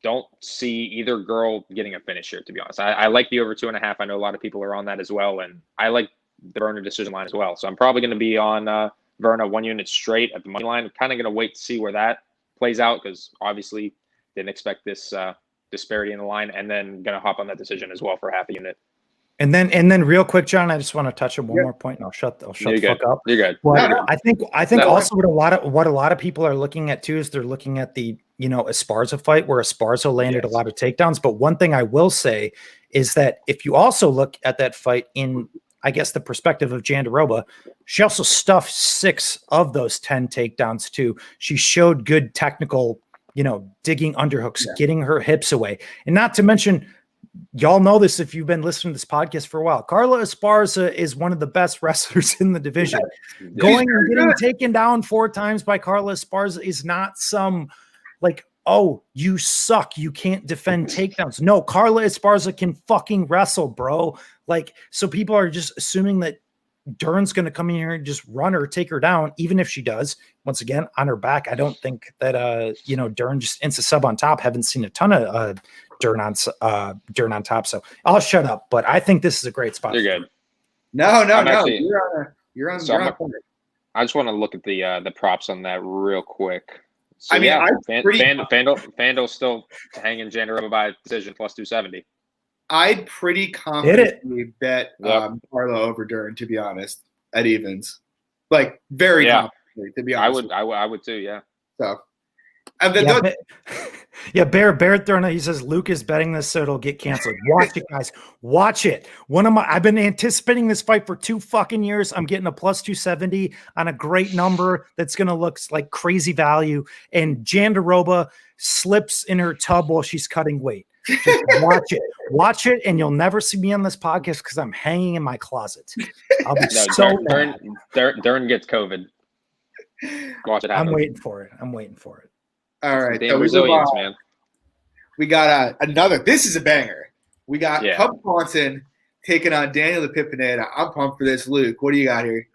Speaker 3: don't see either girl getting a finish here, to be honest. I like the over 2.5. I know a lot of people are on that as well, and I like the Verna decision line as well. So I'm probably going to be on Verna 1 unit straight at the money line. Kind of going to wait to see where that plays out, because obviously didn't expect this disparity in the line, and then going to hop on that decision as well for half a unit.
Speaker 2: And then real quick, John, I just want to touch on one more point, and I'll shut the fuck up.
Speaker 3: You're good.
Speaker 2: But I think also what a lot of people are looking at too is they're looking at the Esparza fight, where Esparza landed a lot of takedowns. But one thing I will say is that if you also look at that fight in, I guess, the perspective of Jandiroba, she also stuffed 6 of those 10 takedowns too. She showed good technical, digging underhooks, getting her hips away, and not to mention, y'all know this if you've been listening to this podcast for a while, Carla Esparza is one of the best wrestlers in the division. Going and getting taken down 4 times by Carla Esparza is not some like, oh, you suck, you can't defend takedowns. No, Carla Esparza can fucking wrestle, bro. Like, so people are just assuming that Dern's going to come in here and just run her, take her down, even if she does. Once again, on her back, I don't think that Dern just insta sub on top. Haven't seen a ton of Dern on top, so I'll shut up. But I think this is a great spot.
Speaker 3: You're good.
Speaker 1: No. Actually, you're on.
Speaker 3: So I just want to look at the props on that real quick. So, FanDuel's still hanging Jandiroba by decision plus 270.
Speaker 1: I'd pretty confidently bet Carla over Dern, to be honest, at evens. Like, very confidently, to be honest.
Speaker 3: I would too, yeah.
Speaker 1: So,
Speaker 2: Barrett throwing it. He says Luke is betting this, so it'll get canceled. Watch it, guys. Watch it. I've been anticipating this fight for 2 fucking years. I'm getting a plus 270 on a great number that's gonna look like crazy value. And Jandiroba slips in her tub while she's cutting weight. Just watch it, and you'll never see me on this podcast because I'm hanging in my closet. I'll be
Speaker 3: Dern gets COVID. Watch it happen.
Speaker 2: I'm waiting for it.
Speaker 1: All right,
Speaker 3: damn resilience, man.
Speaker 1: We got another. This is a banger. We got Cub Swanson taking on Daniel the Pineda. I'm pumped for this. Luke, what do you got here?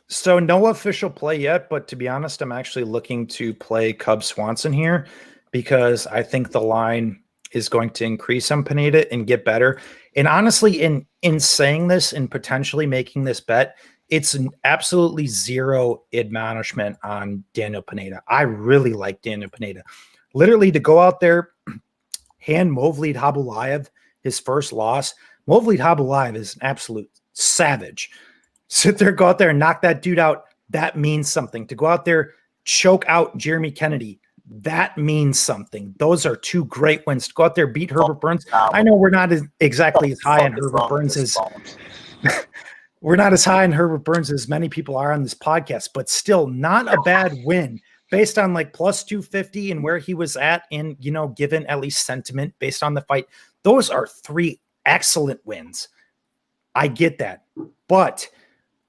Speaker 2: So no official play yet, but to be honest, I'm actually looking to play Cub Swanson here because I think the line is going to increase on Pineda and get better. And honestly, in saying this and potentially making this bet, it's an absolutely zero admonishment on Daniel Pineda. I really like Daniel Pineda. Literally to go out there, hand Movlid Habulaev his first loss. Movlid Habulaev is an absolute savage. Sit there, go out there and knock that dude out. That means something. To go out there, choke out Jeremy Kennedy. That means something. Those are 2 great wins. To go out there, beat Herbert Burns. I know we're not exactly as high on Herbert Burns as we're not as high on Herbert Burns as many people are on this podcast, but still not a bad win based on like plus 250 and where he was at in, given at least sentiment based on the fight. Those are 3 excellent wins. I get that. But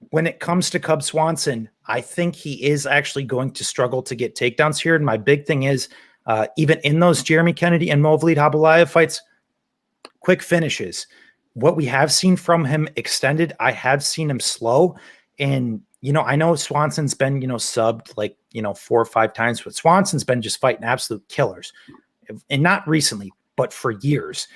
Speaker 2: when it comes to Cub Swanson, I think he is actually going to struggle to get takedowns here. And my big thing is even in those Jeremy Kennedy and Movlid Habulaev fights, quick finishes. What we have seen from him extended, I have seen him slow. And, I know Swanson's been, subbed like, 4 or 5 times, but Swanson's been just fighting absolute killers. And not recently, but for years.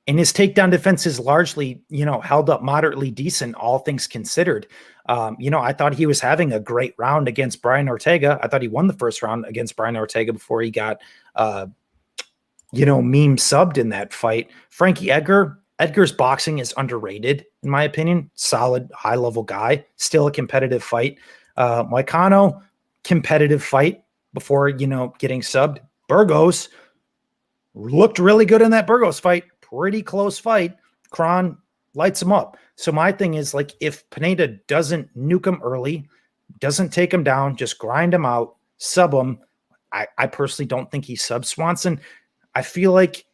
Speaker 2: And his takedown defense is largely, held up moderately decent, all things considered. I thought he was having a great round against Brian Ortega. I thought he won the first round against Brian Ortega before he got, meme subbed in that fight. Frankie Edgar's boxing is underrated, in my opinion. Solid, high-level guy. Still a competitive fight. Moicano, competitive fight before, getting subbed. Burgos looked really good in that Burgos fight. Pretty close fight. Kron lights him up. So my thing is, like, if Pineda doesn't nuke him early, doesn't take him down, just grind him out, sub him, I personally don't think he subs Swanson. I feel like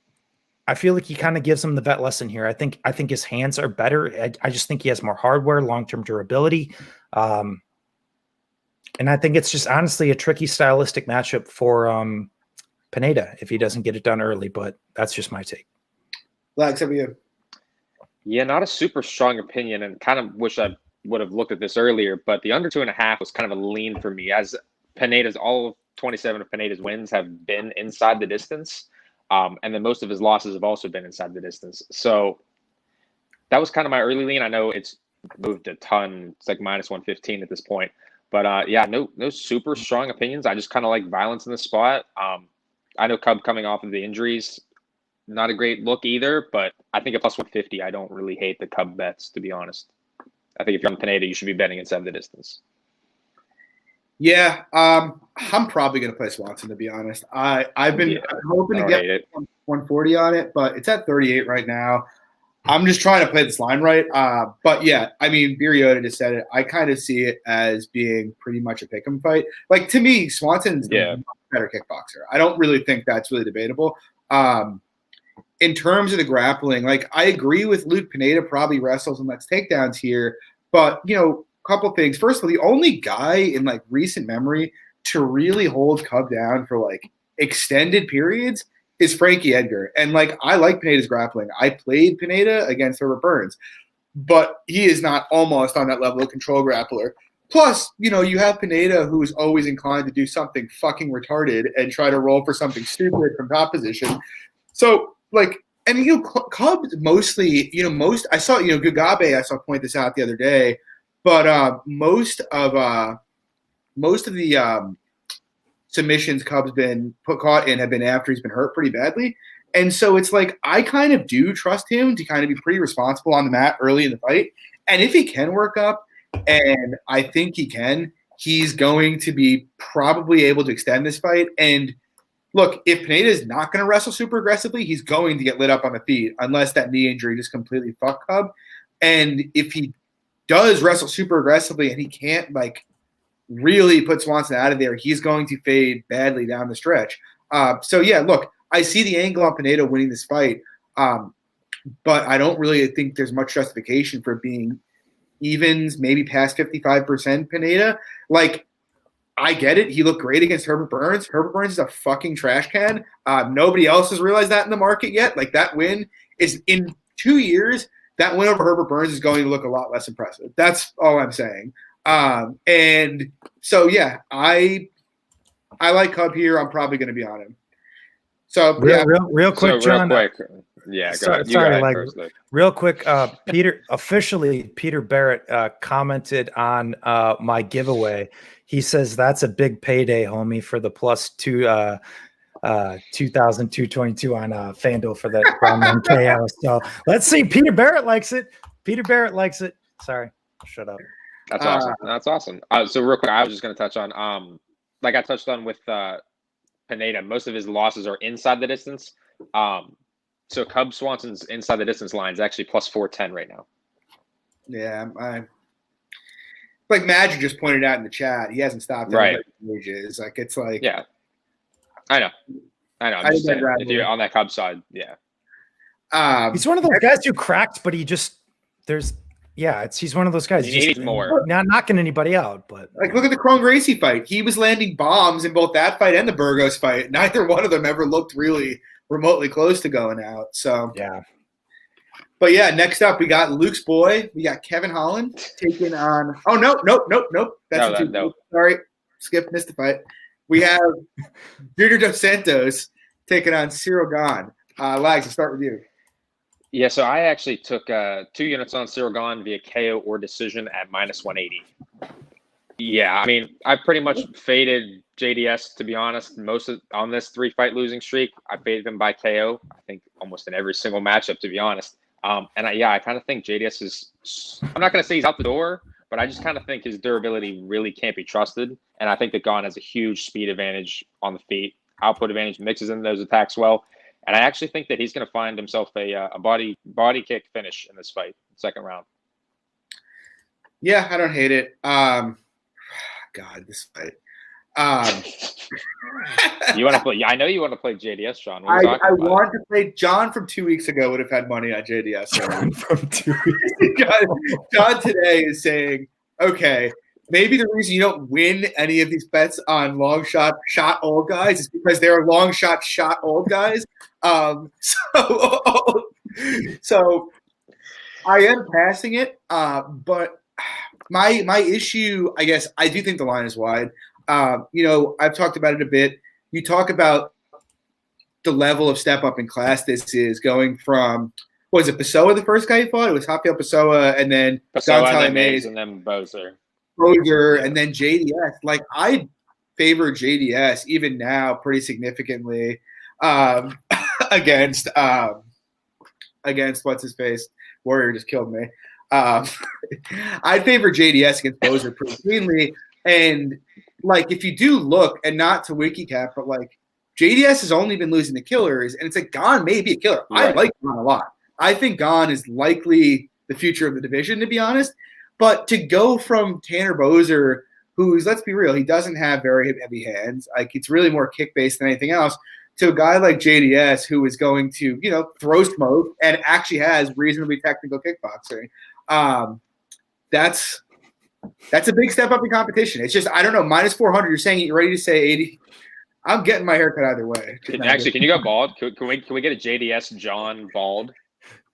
Speaker 2: he kind of gives him the vet lesson here. I think his hands are better. I just think he has more hardware, long-term durability. And I think it's just honestly a tricky stylistic matchup for Pineda if he doesn't get it done early, but that's just my take.
Speaker 1: Lex, how about you?
Speaker 3: Yeah, not a super strong opinion, and kind of wish I would have looked at this earlier, but the under 2.5 was kind of a lean for me, as Pineda's, all of 27 of Pineda's wins have been inside the distance. And then most of his losses have also been inside the distance. So that was kind of my early lean. I know it's moved a ton. It's like minus 115 at this point. But yeah, no super strong opinions. I just kind of like violence in the spot. I know Cub coming off of the injuries, not a great look either, but I think at plus 150, I don't really hate the Cub bets, to be honest. I think if you're on Pineda, you should be betting inside the distance.
Speaker 1: Yeah, I'm probably going to play Swanson, to be honest. I've been hoping to get 140 on it, but it's at 38 right now. I'm just trying to play this line right. But yeah, I mean, Viriota just said it. I kind of see it as being pretty much a pick'em fight. Like, to me, Swanson's the better kickboxer. I don't really think that's really debatable. In terms of the grappling, like, I agree with Luke. Pineda probably wrestles and lets takedowns here, but couple things. First of all, the only guy in like recent memory to really hold Cub down for like extended periods is Frankie Edgar. And like, I like Pineda's grappling. I played Pineda against Herbert Burns, but he is not almost on that level of control grappler. Plus, you have Pineda, who is always inclined to do something fucking retarded and try to roll for something stupid from top position. So like, and Cub mostly, I saw, Gugabe, I saw point this out the other day. But most of the submissions Cub's been caught in have been after he's been hurt pretty badly. And so it's like, I kind of do trust him to kind of be pretty responsible on the mat early in the fight. And if he can work up, and I think he can, he's going to be probably able to extend this fight. And look, if Pineda is not going to wrestle super aggressively, he's going to get lit up on the feet unless that knee injury just completely fucked Cub. And if he does wrestle super aggressively and he can't like really put Swanson out of there, he's going to fade badly down the stretch. So yeah, look, I see the angle on Pineda winning this fight, but I don't really think there's much justification for being evens, maybe past 55% Pineda. Like, I get it. He looked great against Herbert Burns. Herbert Burns is a fucking trash can. Nobody else has realized that in the market yet. Like, that win is in 2 years. That win over Herbert Burns is going to look a lot less impressive. That's all I'm saying. And so, yeah, I like Cub here. I'm probably going to be on him. So,
Speaker 2: real quick, John.
Speaker 3: Real quick. Yeah,
Speaker 2: real quick. Peter Barrett commented on my giveaway. He says that's a big payday, homie, for the plus 2,222 on FanDuel for that round 1 KO. So let's see. Peter Barrett likes it. Sorry, shut up.
Speaker 3: That's awesome. So real quick, I was just going to touch on, like I touched on with Pineda, most of his losses are inside the distance. So Cub Swanson's inside the distance line is actually plus 410 right now.
Speaker 1: Yeah, like Magic just pointed out in the chat, he hasn't stopped
Speaker 3: right.
Speaker 1: Ages. Like, it's like,
Speaker 3: yeah. I know. I'm just saying, if you're on that Cub side, yeah.
Speaker 2: He's one of those guys who cracked, but he's one of those guys.
Speaker 3: He needs more.
Speaker 2: Not knocking anybody out, but
Speaker 1: like, look at the Kron Gracie fight. He was landing bombs in both that fight and the Burgos fight. Neither one of them ever looked really remotely close to going out. So
Speaker 2: yeah.
Speaker 1: But yeah, next up we got Luke's boy. We got Kevin Holland taking on. Oh nope. No. Sorry, missed the fight. We have Junior Dos Santos taking on Cyril Gane. Lags, I'll start with you.
Speaker 3: Yeah, so I actually took 2 units on Cyril Gahn via KO or decision at -180. Yeah, I mean, I pretty much faded JDS, to be honest. On this 3-fight losing streak, I faded him by KO. I think almost in every single matchup, to be honest. I kind of think JDS is. I'm not going to say he's out the door, but I just kind of think his durability really can't be trusted. And I think that Gahn has a huge speed advantage on the feet, output advantage, mixes in those attacks well. And I actually think that he's going to find himself a body kick finish in this fight, second round.
Speaker 1: Yeah, I don't hate it. God, this fight.
Speaker 3: You want to play? I know you want to play JDS, John.
Speaker 1: I want to play. John from 2 weeks ago would have had money on JDS.
Speaker 2: John from 2 weeks.
Speaker 1: John today is saying, okay, maybe the reason you don't win any of these bets on long shot old guys is because they're long shot old guys. So I am passing it, but my issue, I guess, I do think the line is wide. I've talked about it a bit. You talk about the level of step up in class this is going from, was it Pessoa the first guy you fought? It was Rafael Pessoa and then
Speaker 3: Pessoa, Mays, and then Bozer,
Speaker 1: and then JDS. Like, I favor JDS even now pretty significantly against what's his face. Warrior just killed me. I'd favor JDS against Bozer pretty cleanly. And like, if you do look, and not to WikiCap, but like, JDS has only been losing to killers, and it's like Gahn may be a killer. Right. I like Gahn a lot. I think Gahn is likely the future of the division, to be honest. But to go from Tanner Bozer, who's, let's be real, he doesn't have very heavy hands. Like, it's really more kick-based than anything else, to a guy like JDS who is going to, throw smoke and actually has reasonably technical kickboxing. That's a big step up in competition. It's just, I don't know, -400. You're saying you're ready to say 80. I'm getting my haircut either way.
Speaker 3: Can you go bald? Can we get a JDS John bald?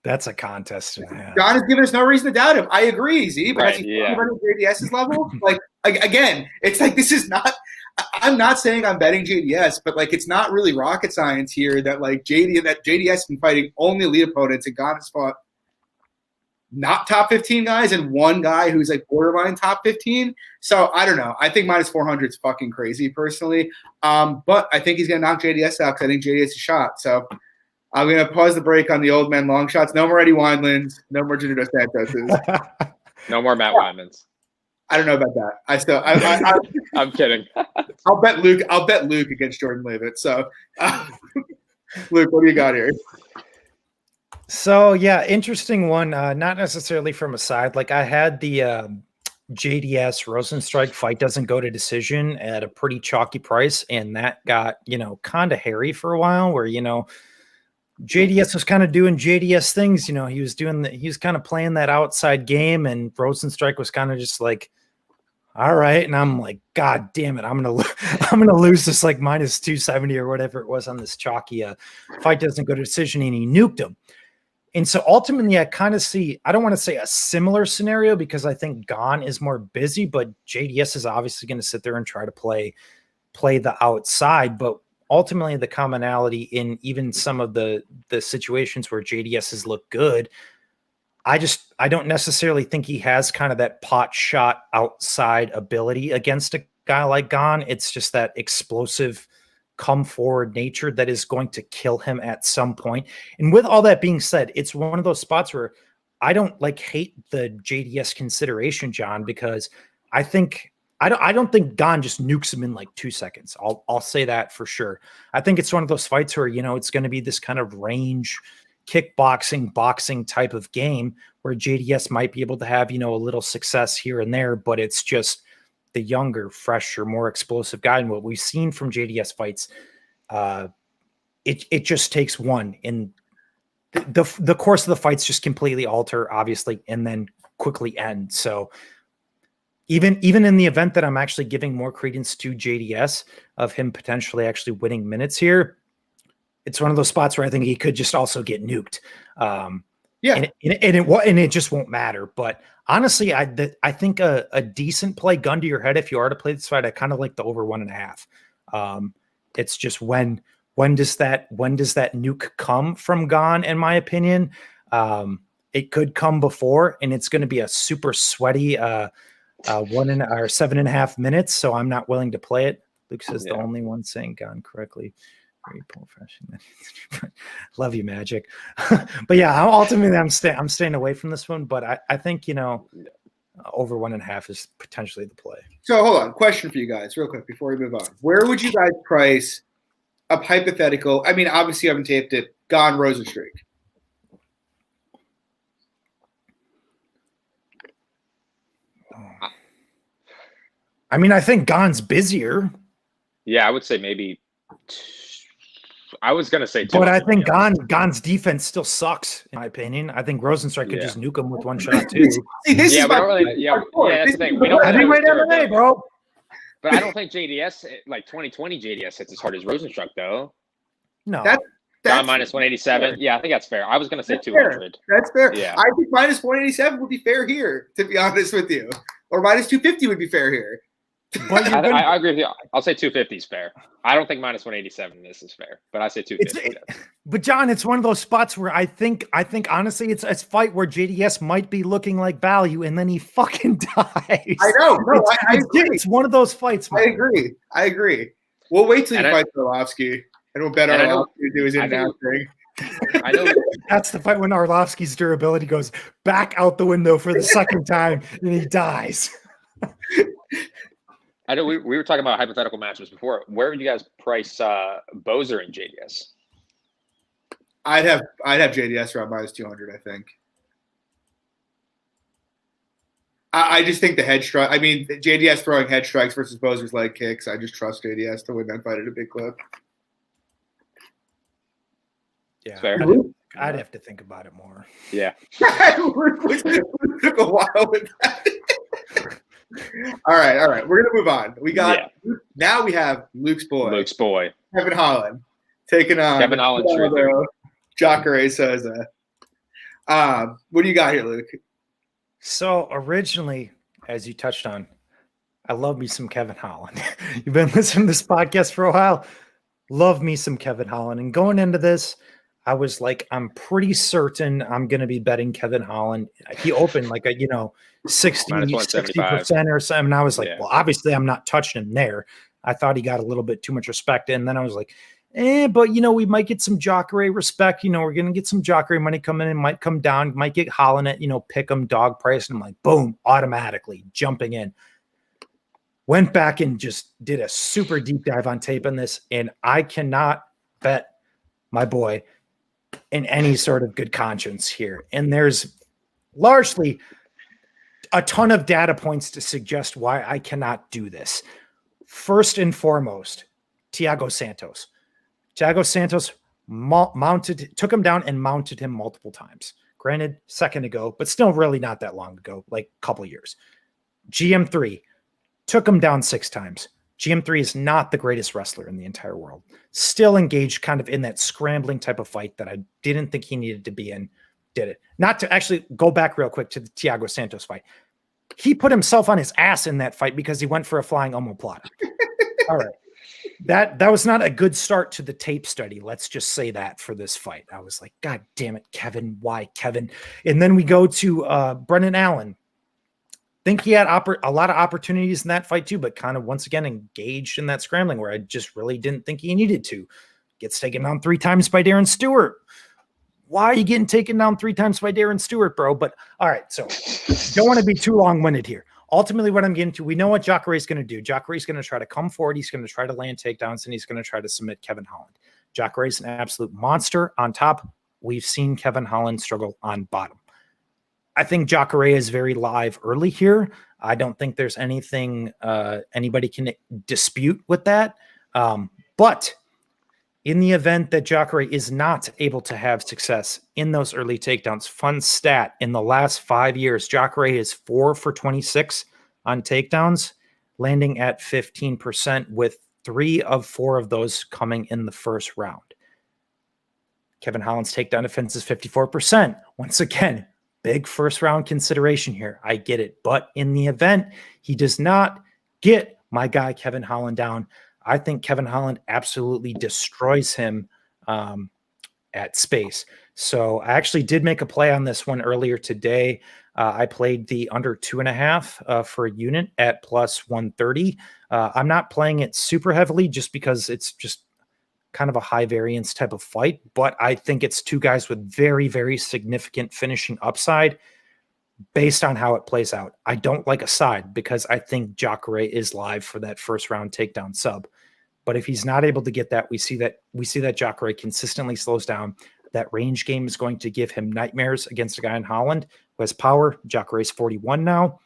Speaker 2: That's a contest.
Speaker 1: John has given us no reason to doubt him. I agree, Z, but
Speaker 3: right,
Speaker 1: as he's running JDS's level, like, again, it's like, this is not – I'm not saying I'm betting JDS, but like, it's not really rocket science here that like JDS has been fighting only elite opponents, and Gahn has fought not top 15 guys and one guy who's like borderline top 15. So I don't know. I think -400 is fucking crazy personally. But I think he's going to knock JDS out because I think JDS is a shot. So I'm going to pause the break on the old man long shots. No more Eddie Winelands. No more Junior Dos Santoses.
Speaker 3: No more Matt Wyman's.
Speaker 1: I don't know about that.
Speaker 3: I'm kidding.
Speaker 1: I'll bet Luke against Jordan Leavitt. So Luke, what do you got here?
Speaker 2: So, yeah, interesting one. Not necessarily from a side. Like, I had the JDS Rosenstrike fight doesn't go to decision at a pretty chalky price, and that got, kind of hairy for a while where, JDS was kind of doing JDS things. He was kind of playing that outside game, and Rosenstrike was kind of just like, all right. And I'm like, God damn it. I'm going to lose this like -270 or whatever it was on this chalky fight doesn't go to decision, and he nuked him. And so ultimately I kind of see, I don't want to say a similar scenario because I think Gahn is more busy, but JDS is obviously going to sit there and try to play the outside. But ultimately the commonality in even some of the situations where JDS has looked good, I don't necessarily think he has kind of that pot shot outside ability against a guy like Gahn. It's just that explosive come forward nature that is going to kill him at some point. And with all that being said, it's one of those spots where I don't hate the JDS consideration, John, because I don't think Gahn just nukes him in like 2 seconds. I'll say that for sure. I think it's one of those fights where, it's going to be this kind of range kickboxing, boxing type of game where JDS might be able to have, a little success here and there, but it's just the younger, fresher, more explosive guy. And what we've seen from JDS fights, it just takes one, and the course of the fights just completely alter, obviously, and then quickly end. So even in the event that I'm actually giving more credence to JDS of him potentially actually winning minutes here, it's one of those spots where I think he could just also get nuked. And it just won't matter. But honestly, I think a decent play, gun to your head, if you are to play this fight, I kind of like the over 1.5. It's just when does that nuke come from Gahn, in my opinion? It could come before, and it's going to be a super sweaty 7.5 minutes, so I'm not willing to play it. Luke says the only one saying gone correctly. Very professional. Love you, Magic. But yeah, ultimately I'm staying away from this one. But I think over 1.5 is potentially the play.
Speaker 1: So hold on, question for you guys, real quick before we move on. Where would you guys price a hypothetical? I mean, obviously you haven't taped it. Gone Rosenstreak.
Speaker 2: I mean, I think Gon's busier.
Speaker 3: Yeah, I would say maybe. I was gonna say 2.
Speaker 2: But I think Gon's defense still sucks, in my opinion. I think Rosenstrike could just nuke him with one shot too.
Speaker 3: That's the thing. We don't
Speaker 2: heavyweight MMA, bro.
Speaker 3: But I don't think JDS, like 2020 JDS, hits as hard as Rosenstruck, though.
Speaker 2: No.
Speaker 3: Gon minus 187. Yeah, I think that's fair. I was going to say 200.
Speaker 1: That's fair.
Speaker 3: Yeah.
Speaker 1: I think minus 187 would be fair here, to be honest with you. Or minus 250 would be fair here.
Speaker 3: I agree with you. I'll say 250 is fair. I don't think minus 187 this is fair, but I say 250.
Speaker 2: But John, it's one of those spots where I think honestly it's a fight where JDS might be looking like value and then he fucking dies.
Speaker 1: I know. No, I agree.
Speaker 2: It's one of those fights, man.
Speaker 1: I agree. We'll wait till he fights Arlovsky and we'll bet Arlovsky to do his in-and-out thing.
Speaker 3: I know
Speaker 2: that's the fight when Arlovsky's durability goes back out the window for the second time and he dies.
Speaker 3: I know we were talking about hypothetical matchups before. Where would you guys price Bozer and JDS?
Speaker 1: I'd have JDS around minus 200. I think. I just think the head strike. I mean, JDS throwing head strikes versus Bozer's leg kicks. I just trust JDS to win that fight at a big clip.
Speaker 2: Yeah,
Speaker 3: fair.
Speaker 2: I'd have to think about it more.
Speaker 3: Yeah,
Speaker 1: we took a while with that. All right. We're gonna move on. Now we have Luke's boy, Kevin Holland, taking on
Speaker 3: Kevin Holland,
Speaker 1: Jacare Souza. What do you got here, Luke?
Speaker 2: So originally, as you touched on, I love me some Kevin Holland. You've been listening to this podcast for a while. Love me some Kevin Holland. And going into this, I was like, I'm pretty certain I'm going to be betting Kevin Holland. He opened like a, 60% or something. And I was like, well, obviously I'm not touching him there. I thought he got a little bit too much respect. And then I was like, but we might get some Jacare respect. We're going to get some Jacare money coming in, might come down, might get Holland at, pick him dog price. And I'm like, boom, automatically jumping in. Went back and just did a super deep dive on tape on this. And I cannot bet my boy in any sort of good conscience here. And there's largely a ton of data points to suggest why I cannot do this. First and foremost, Thiago Santos. Thiago Santos took him down and mounted him multiple times. Granted, second ago, but still really not that long ago, like a couple years. GM3 took him down 6 times. GM3 is not the greatest wrestler in the entire world. Still engaged kind of in that scrambling type of fight that I didn't think he needed to be in. Did it. Not to actually go back real quick to the Thiago Santos fight. He put himself on his ass in that fight because he went for a flying omoplata. All right. That was not a good start to the tape study. Let's just say that for this fight. I was like, God damn it, Kevin. Why, Kevin? And then we go to Brendan Allen. Think he had a lot of opportunities in that fight too, but kind of once again engaged in that scrambling where I just really didn't think he needed to. Gets taken down 3 times by Darren Stewart. Why are you getting taken down 3 times by Darren Stewart, bro? But all right, so don't want to be too long-winded here. Ultimately, what I'm getting to, we know what Jacare is going to do. Jacare is going to try to come forward. He's going to try to land takedowns, and he's going to try to submit Kevin Holland. Jacare is an absolute monster on top. We've seen Kevin Holland struggle on bottom. I think Jacare is very live early here. I don't think there's anything anybody can dispute with that. But in the event that Jacare is not able to have success in those early takedowns, fun stat, in the last 5 years, Jacare is 4 for 26 on takedowns, landing at 15%, with 3 of 4 of those coming in the first round. Kevin Holland's takedown defense is 54%. Once again, big first round consideration here. I get it. But in the event he does not get my guy Kevin Holland down, I think Kevin Holland absolutely destroys him at space. So I actually did make a play on this one earlier today. I played the under 2.5 for a unit at plus 130. I'm not playing it super heavily just because it's just kind of a high variance type of fight, but I think it's two guys with very, very significant finishing upside based on how it plays out. I don't like a side because I think Jacare is live for that first round takedown sub. But if he's not able to get that, we see that Jacare consistently slows down. That range game is going to give him nightmares against a guy in Holland who has power. Jacare is 41 now.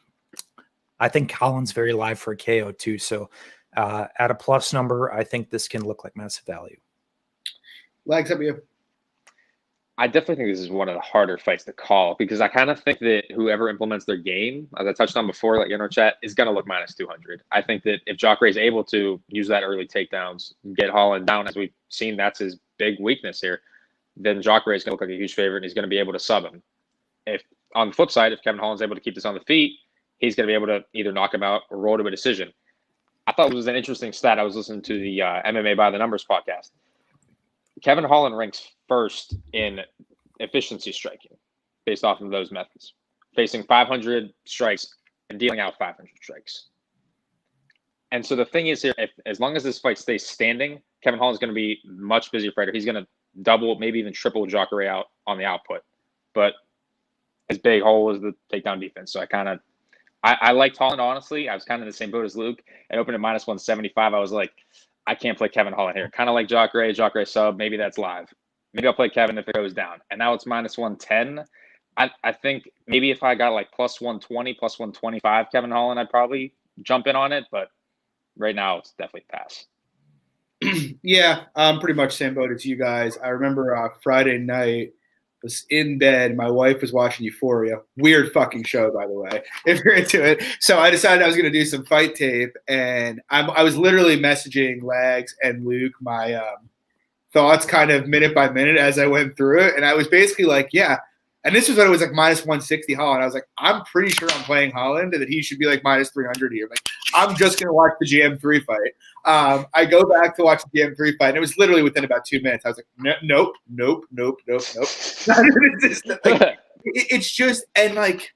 Speaker 2: I think Holland's very live for a KO too. So at a plus number, I think this can look like massive value.
Speaker 1: Legs up you.
Speaker 3: I definitely think this is one of the harder fights to call because I kind of think that whoever implements their game, as I touched on before, like in our chat, is going to look minus 200. I think that if Jacare is able to use that early takedowns, get Holland down, as we've seen, that's his big weakness here, then Jacare is going to look like a huge favorite and he's going to be able to sub him. If on the flip side, if Kevin Holland's able to keep this on the feet, he's going to be able to either knock him out or roll to a decision. I thought it was an interesting stat. I was listening to the MMA by the Numbers podcast. Kevin Holland ranks first in efficiency striking based off of those methods, facing 500 strikes and dealing out 500 strikes. And so the thing is here, as long as this fight stays standing, Kevin Holland's going to be a much busier fighter. He's going to double, maybe even triple Jacare out on the output. But his big hole is the takedown defense. So I liked Holland, honestly. I was kind of in the same boat as Luke. I opened at minus 175. I was like, I can't play Kevin Holland here. Kind of like Jacare sub. Maybe that's live. Maybe I'll play Kevin if it goes down. And now it's minus 110. I think maybe if I got like plus 120, plus 125 Kevin Holland, I'd probably jump in on it. But right now, it's definitely pass.
Speaker 1: Yeah, I'm pretty much same boat as you guys. I remember Friday night, was in bed. My wife was watching Euphoria. Weird fucking show, by the way, if you're into it. So I decided I was going to do some fight tape, and I was literally messaging Lags and Luke my thoughts kind of minute by minute as I went through it. And I was basically like, yeah. And this was when it was like minus 160 Holland. I was like, I'm pretty sure I'm playing Holland and that he should be like minus 300 here. Like, I'm just going to watch the GM3 fight. I go back to watch the GM3 fight, and it was literally within about 2 minutes. I was like, nope. It's just, and like,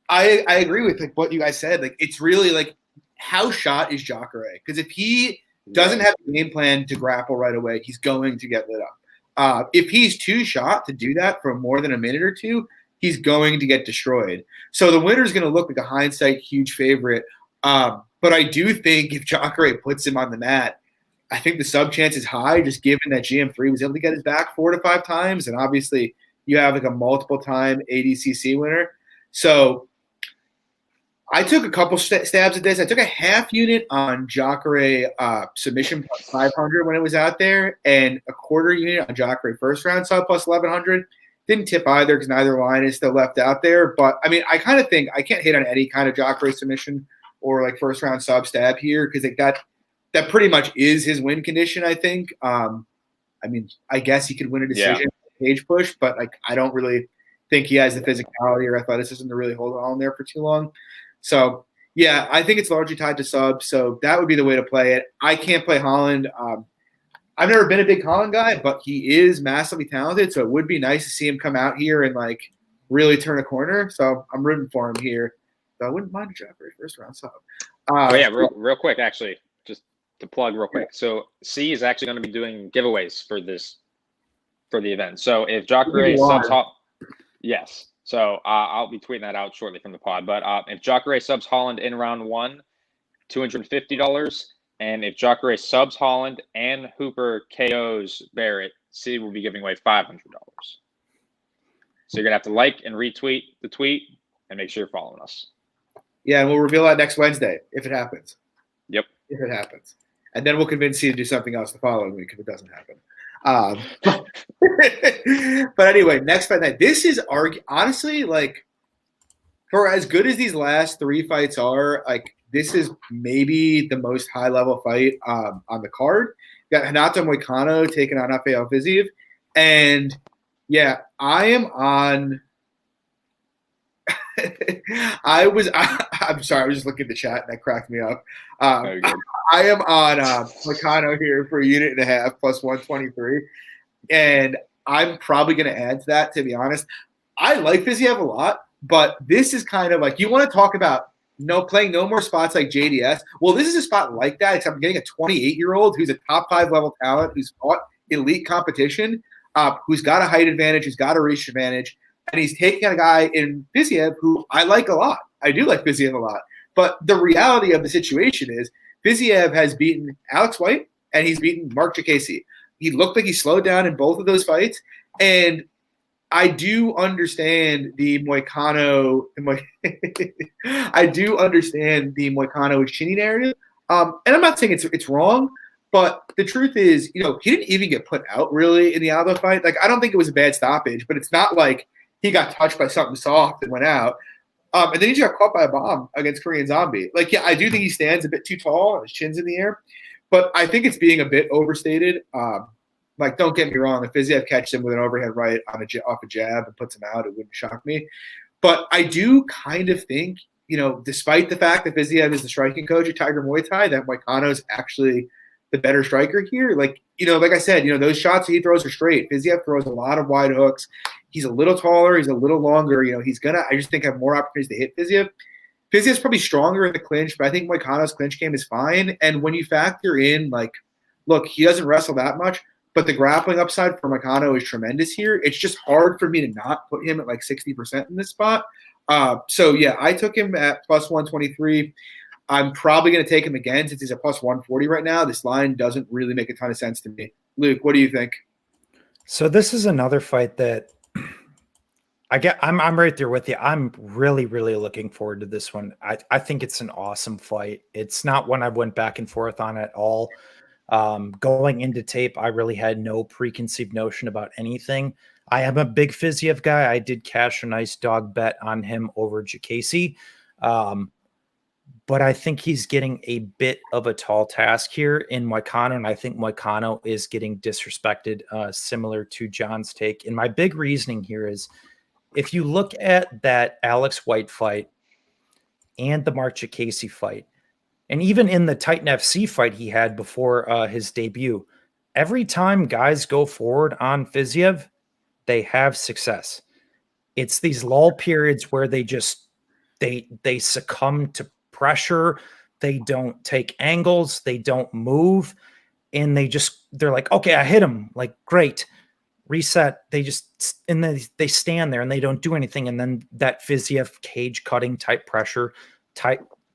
Speaker 1: I agree with like what you guys said. Like, it's really like, how shot is Jacare? Because if he doesn't have a game plan to grapple right away, he's going to get lit up. If he's too shot to do that for more than a minute or two, he's going to get destroyed. So the winner is going to look like a hindsight huge favorite. But I do think if Jacare puts him on the mat, I think the sub chance is high, just given that GM3 was able to get his back 4 to 5 times. And obviously you have like a multiple time ADCC winner. So I took a couple stabs at this. I took a half unit on Jacare submission plus 500 when it was out there, and a quarter unit on Jacare first round sub plus 1100. Didn't tip either because neither line is still left out there. But I mean, I kind of think I can't hit on any kind of Jacare submission or like first round sub stab here because like that pretty much is his win condition. I think. I mean, I guess he could win a decision page push, but like I don't really think he has the physicality or athleticism to really hold on there for too long. So, yeah, I think it's largely tied to subs, so that would be the way to play it. I can't play Holland. I've never been a big Holland guy, but he is massively talented, so it would be nice to see him come out here and, like, really turn a corner. So I'm rooting for him here. So I wouldn't mind a Jacare first round sub.
Speaker 3: Real quick, actually, just to plug real quick. So C is actually going to be doing giveaways for the event. So if Jacare subs yes. So I'll be tweeting that out shortly from the pod. But if Jacare subs Holland in round 1, $250. And if Jacare subs Holland and Hooper KOs Barrett, C will be giving away $500. So you're going to have to like and retweet the tweet and make sure you're following us.
Speaker 1: Yeah, and we'll reveal that next Wednesday if it happens.
Speaker 3: Yep.
Speaker 1: If it happens. And then we'll convince you to do something else the following week if it doesn't happen. But anyway, next fight night. This is honestly like for as good as these last 3 fights are, like this is maybe the most high level fight on the card. You got Renato Moicano taking on Rafael Viziev, and yeah, I am on. I'm sorry, I was just looking at the chat and that cracked me up. I am on Moicano here for a unit and a half plus 123. And I'm probably going to add to that, to be honest. I like Fiziev a lot, but this is kind of like, you want to talk about playing no more spots like JDS. Well, this is a spot like that, except I'm getting a 28-year-old who's a top 5 level talent, who's fought elite competition, who's got a height advantage, who's got a reach advantage, and he's taking a guy in Fiziev who I like a lot. I do like Fiziev a lot. But the reality of the situation is Fiziev has beaten Alex White and he's beaten Mark Jacasey. He looked like he slowed down in both of those fights. And I do understand the Moicano. I do understand the Moicano is Chinny narrative. And I'm not saying it's wrong, but the truth is, he didn't even get put out really in the Aldo fight. Like, I don't think it was a bad stoppage, but it's not like he got touched by something soft and went out. And then he just got caught by a bomb against Korean Zombie. Like, yeah, I do think he stands a bit too tall and his chin's in the air, but I think it's being a bit overstated. Like, don't get me wrong, if Fiziev catches him with an overhead right off a jab and puts him out, it wouldn't shock me. But I do kind of think, despite the fact that Fiziev is the striking coach at Tiger Muay Thai, that Moicano is actually the better striker here. Like, like I said, those shots he throws are straight. Fiziev throws a lot of wide hooks. He's a little taller. He's a little longer. He's going to, I just think, have more opportunities to hit Fiziev. Fiziev's probably stronger in the clinch, but I think Moicano's clinch game is fine. And when you factor in, like, look, he doesn't wrestle that much, but the grappling upside for Moicano is tremendous here. It's just hard for me to not put him at like 60% in this spot. So, yeah, I took him at plus 123. I'm probably going to take him again since he's a plus 140 right now. This line doesn't really make a ton of sense to me. Luke, what do you think?
Speaker 2: So this is another fight that I'm right there with you. I'm really, really looking forward to this one. I think it's an awesome fight. It's not one I went back and forth on at all. Going into tape, I really had no preconceived notion about anything. I am a big Fiziev guy. I did cash a nice dog bet on him over Jacasey. But I think he's getting a bit of a tall task here in Moicano, and I think Moicano is getting disrespected, similar to John's take. And my big reasoning here is, if you look at that Alex White fight and the Mark Jacasey fight, and even in the Titan FC fight he had before his debut, every time guys go forward on Fiziev, they have success. It's these lull periods where they just they succumb to pressure, they don't take angles, they don't move, and they're like, okay, I hit him, like, great, reset. And then they stand there and they don't do anything, and then that Fiziev cage cutting type pressure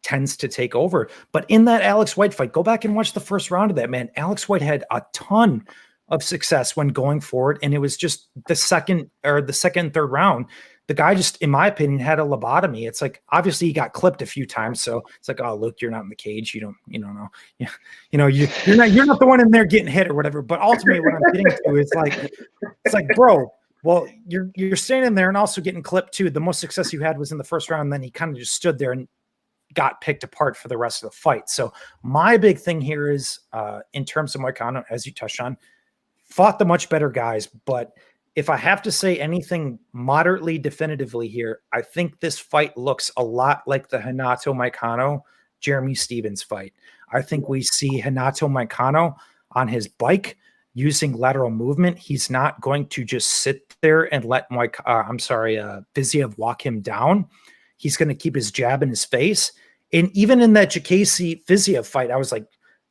Speaker 2: tends to take over. But in that Alex White fight, go back and watch the first round of that, man. Alex White had a ton of success when going forward, and it was just the second, third round, the guy just, in my opinion, had a lobotomy. It's like, obviously he got clipped a few times, so it's like, oh, look, you're not in the cage, you don't know, you're not the one in there getting hit or whatever. But ultimately, what I'm getting to is like, it's like, bro, well, you're standing there and also getting clipped too. The most success you had was in the first round, and then he kind of just stood there and got picked apart for the rest of the fight. So my big thing here is, in terms of Moicano, as you touched on, fought the much better guys. But if I have to say anything moderately definitively here, I think this fight looks a lot like the Renato Moicano Jeremy Stevens fight. I think we see Renato Moicano on his bike using lateral movement. He's not going to just sit there and let Fiziev walk him down. He's going to keep his jab in his face. And even in that Jacasey Fiziev fight, I was like,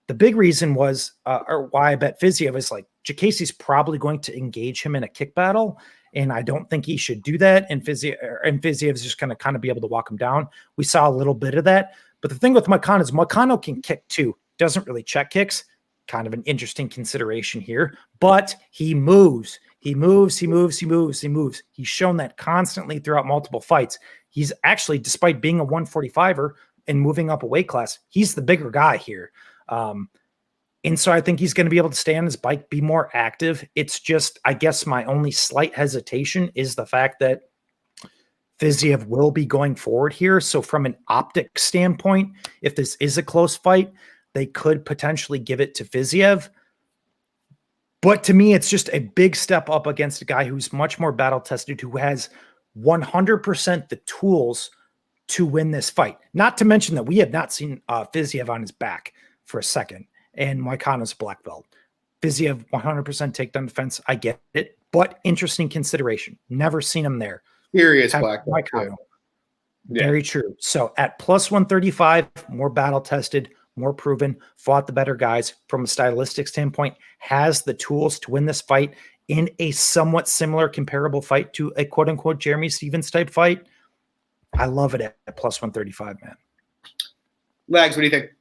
Speaker 2: the big reason was, or why I bet Fiziev is like, Jacasey's probably going to engage him in a kick battle, and I don't think he should do that. And Fiziev's just going to kind of be able to walk him down. We saw a little bit of that. But the thing with Moicano is Moicano can kick too. Doesn't really check kicks. Kind of an interesting consideration here. But he moves. He moves. He's shown that constantly throughout multiple fights. He's actually, despite being a 145er and moving up a weight class, he's the bigger guy here. And so I think he's going to be able to stay on his bike, be more active. It's just, I guess my only slight hesitation is the fact that Fiziev will be going forward here. So from an optic standpoint, if this is a close fight, they could potentially give it to Fiziev. But to me, it's just a big step up against a guy who's much more battle-tested, who has 100% the tools to win this fight. Not to mention that we have not seen Fiziev on his back for a second, and Moicano's black belt. Fiziev 100% takedown defense. I get it, but interesting consideration. Never seen him there.
Speaker 1: Serious black belt.
Speaker 2: Very true. So at plus 135, more battle tested, more proven, fought the better guys from a stylistic standpoint, has the tools to win this fight in a somewhat similar comparable fight to a quote unquote Jeremy Stevens type fight. I love it at plus 135, man.
Speaker 1: Lags, what do you think?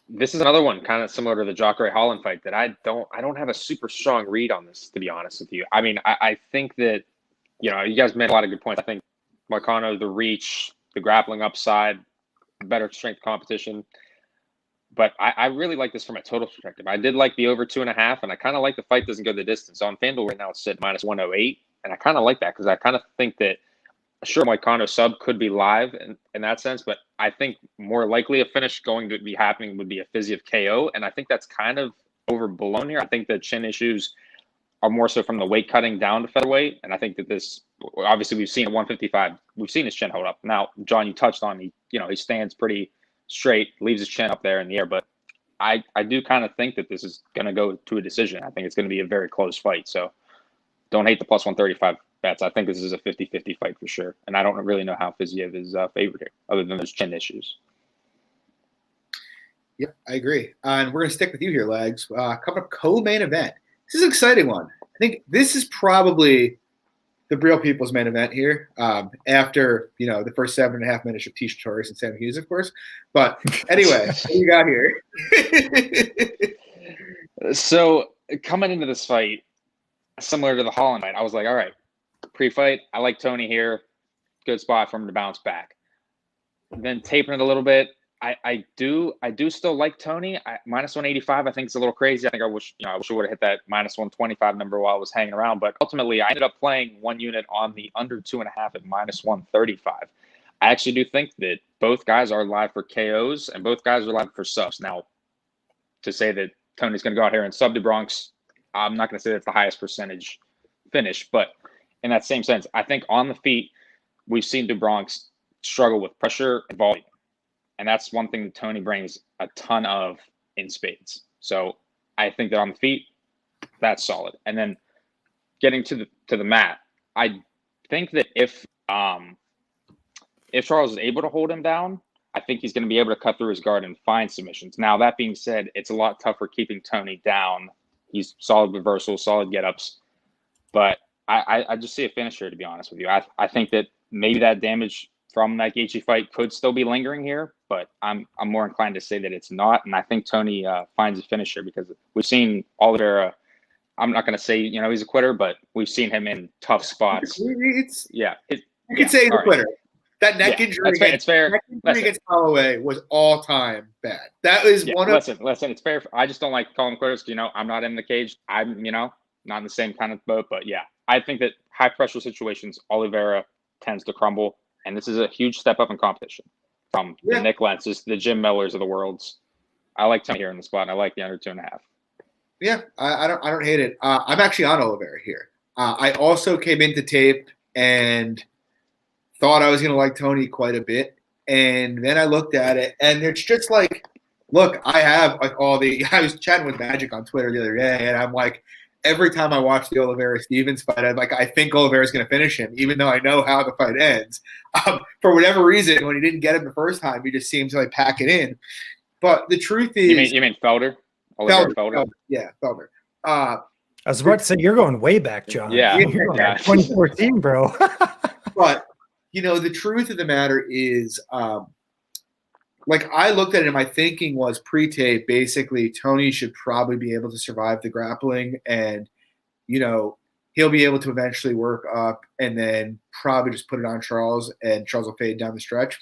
Speaker 3: This is another one kind of similar to the Jacare Holland fight that I don't have a super strong read on this, to be honest with you. I mean, I think that, you guys made a lot of good points. I think Moicano, the reach, the grappling upside, better strength competition. But I really like this from a total perspective. I did like the over 2.5, and I kind of like the fight doesn't go the distance. On FanDuel right now, it's set minus 108, and I kind of like that because I kind of think that, sure, Moicano sub could be live in that sense, but I think more likely a finish going to be happening would be a Fiziev KO, and I think that's kind of overblown here. I think the chin issues are more so from the weight cutting down to featherweight, and I think that this, obviously we've seen at 155, we've seen his chin hold up. Now, John, you touched on, he stands pretty straight, leaves his chin up there in the air, but I do kind of think that this is going to go to a decision. I think it's going to be a very close fight, so don't hate the plus 135 bets. I think this is a 50-50 fight for sure, and I don't really know how Fiziev is favored here, other than those chin issues.
Speaker 1: Yeah, I agree. And we're going to stick with you here, Lags. Coming up, co-main event. This is an exciting one. I think this is probably the real people's main event here. After the first 7.5 minutes of Tisha Torres and Sam Hughes, of course. But anyway, what do you got here?
Speaker 3: So coming into this fight, similar to the Holland fight, I was like, all right, pre-fight, I like Tony here. Good spot for him to bounce back. Then tapering it a little bit. I do still like Tony. Minus 185, I think it's a little crazy. I think I wish I would have hit that minus 125 number while I was hanging around. But ultimately, I ended up playing one unit on the under 2.5 at minus 135. I actually do think that both guys are live for KOs and both guys are live for subs. Now, to say that Tony's going to go out here and sub the Bronx, I'm not going to say that's the highest percentage finish. But in that same sense, I think on the feet, we've seen DeBronx struggle with pressure and volume. And that's one thing that Tony brings a ton of in spades. So I think that on the feet, that's solid. And then getting to the mat, I think that if Charles is able to hold him down, I think he's going to be able to cut through his guard and find submissions. Now, that being said, it's a lot tougher keeping Tony down. He's solid reversals, solid get-ups. But I just see a finish here, to be honest with you. I think that maybe that damage from that Gaethje fight could still be lingering here, but I'm more inclined to say that it's not. And I think Tony finds a finisher because we've seen Oliveira. I'm not going to say he's a quitter, but we've seen him in tough spots.
Speaker 1: You could say he's a quitter. That neck injury against Holloway was all time bad. That was one of.
Speaker 3: Listen. It's fair. I just don't like calling quitters. I'm not in the cage. I'm not in the same kind of boat. But yeah, I think that high pressure situations, Oliveira tends to crumble. And this is a huge step up in competition from the Nick Lentzes, the Jim Millers of the worlds. I like Tony here in the spot, and I like the under 2.5.
Speaker 1: Yeah, I don't hate it. I'm actually on Oliveira here. I also came into tape and thought I was going to like Tony quite a bit, and then I looked at it, and it's just like, look, I have like I was chatting with Magic on Twitter the other day, and I'm like, every time I watch the Oliveira Stevens fight, I think Oliveira's going to finish him, even though I know how the fight ends. For whatever reason, when he didn't get him the first time, he just seems to pack it in. But the truth is,
Speaker 3: you mean Felder? Felder.
Speaker 1: Yeah, Felder.
Speaker 2: I was about to say you're going way back, John.
Speaker 3: Yeah,
Speaker 2: you're going back 2014, bro.
Speaker 1: But the truth of the matter is, I looked at it, my thinking was pre-tape, basically Tony should probably be able to survive the grappling and, he'll be able to eventually work up and then probably just put it on Charles and Charles will fade down the stretch.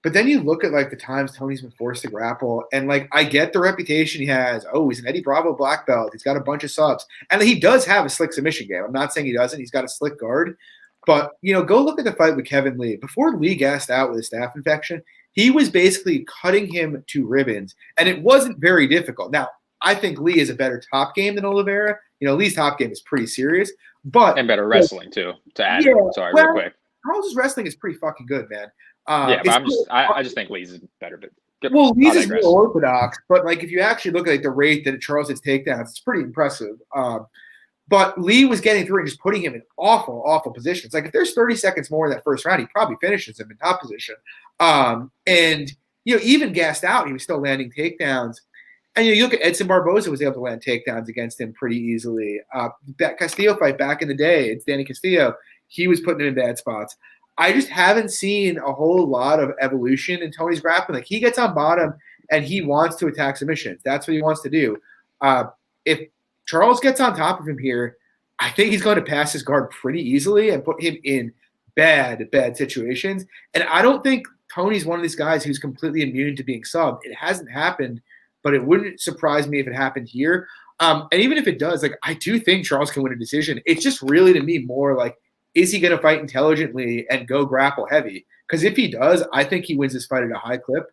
Speaker 1: But then you look at the times Tony's been forced to grapple and I get the reputation he has. Oh, he's an Eddie Bravo black belt. He's got a bunch of subs and he does have a slick submission game. I'm not saying he doesn't. He's got a slick guard, but go look at the fight with Kevin Lee. Before Lee gassed out with a staph infection, he was basically cutting him to ribbons, and it wasn't very difficult. Now, I think Lee is a better top game than Oliveira. Lee's top game is pretty serious, and
Speaker 3: better wrestling too. To add, real quick,
Speaker 1: Charles's wrestling is pretty fucking good, man.
Speaker 3: But I just think Lee's is better. But
Speaker 1: Well, Lee's is more orthodox, but like if you actually look at like the rate that Charles hits takedowns, it's pretty impressive. But Lee was getting through and just putting him in awful, awful positions. Like if there's 30 seconds more in that first round, he probably finishes him in top position. And even gassed out, he was still landing takedowns. And you look at Edson Barboza was able to land takedowns against him pretty easily. That Castillo fight back in the day, it's Danny Castillo. He was putting him in bad spots. I just haven't seen a whole lot of evolution in Tony's grappling. Like he gets on bottom and he wants to attack submissions. That's what he wants to do. If Charles gets on top of him here, I think he's going to pass his guard pretty easily and put him in bad situations. And I don't think Tony's one of these guys who's completely immune to being subbed. It hasn't happened, but it wouldn't surprise me if it happened here. And even if it does, like I do think Charles can win a decision. It's just really to me more like, is he going to fight intelligently and go grapple heavy? Because if he does, I think he wins this fight at a high clip.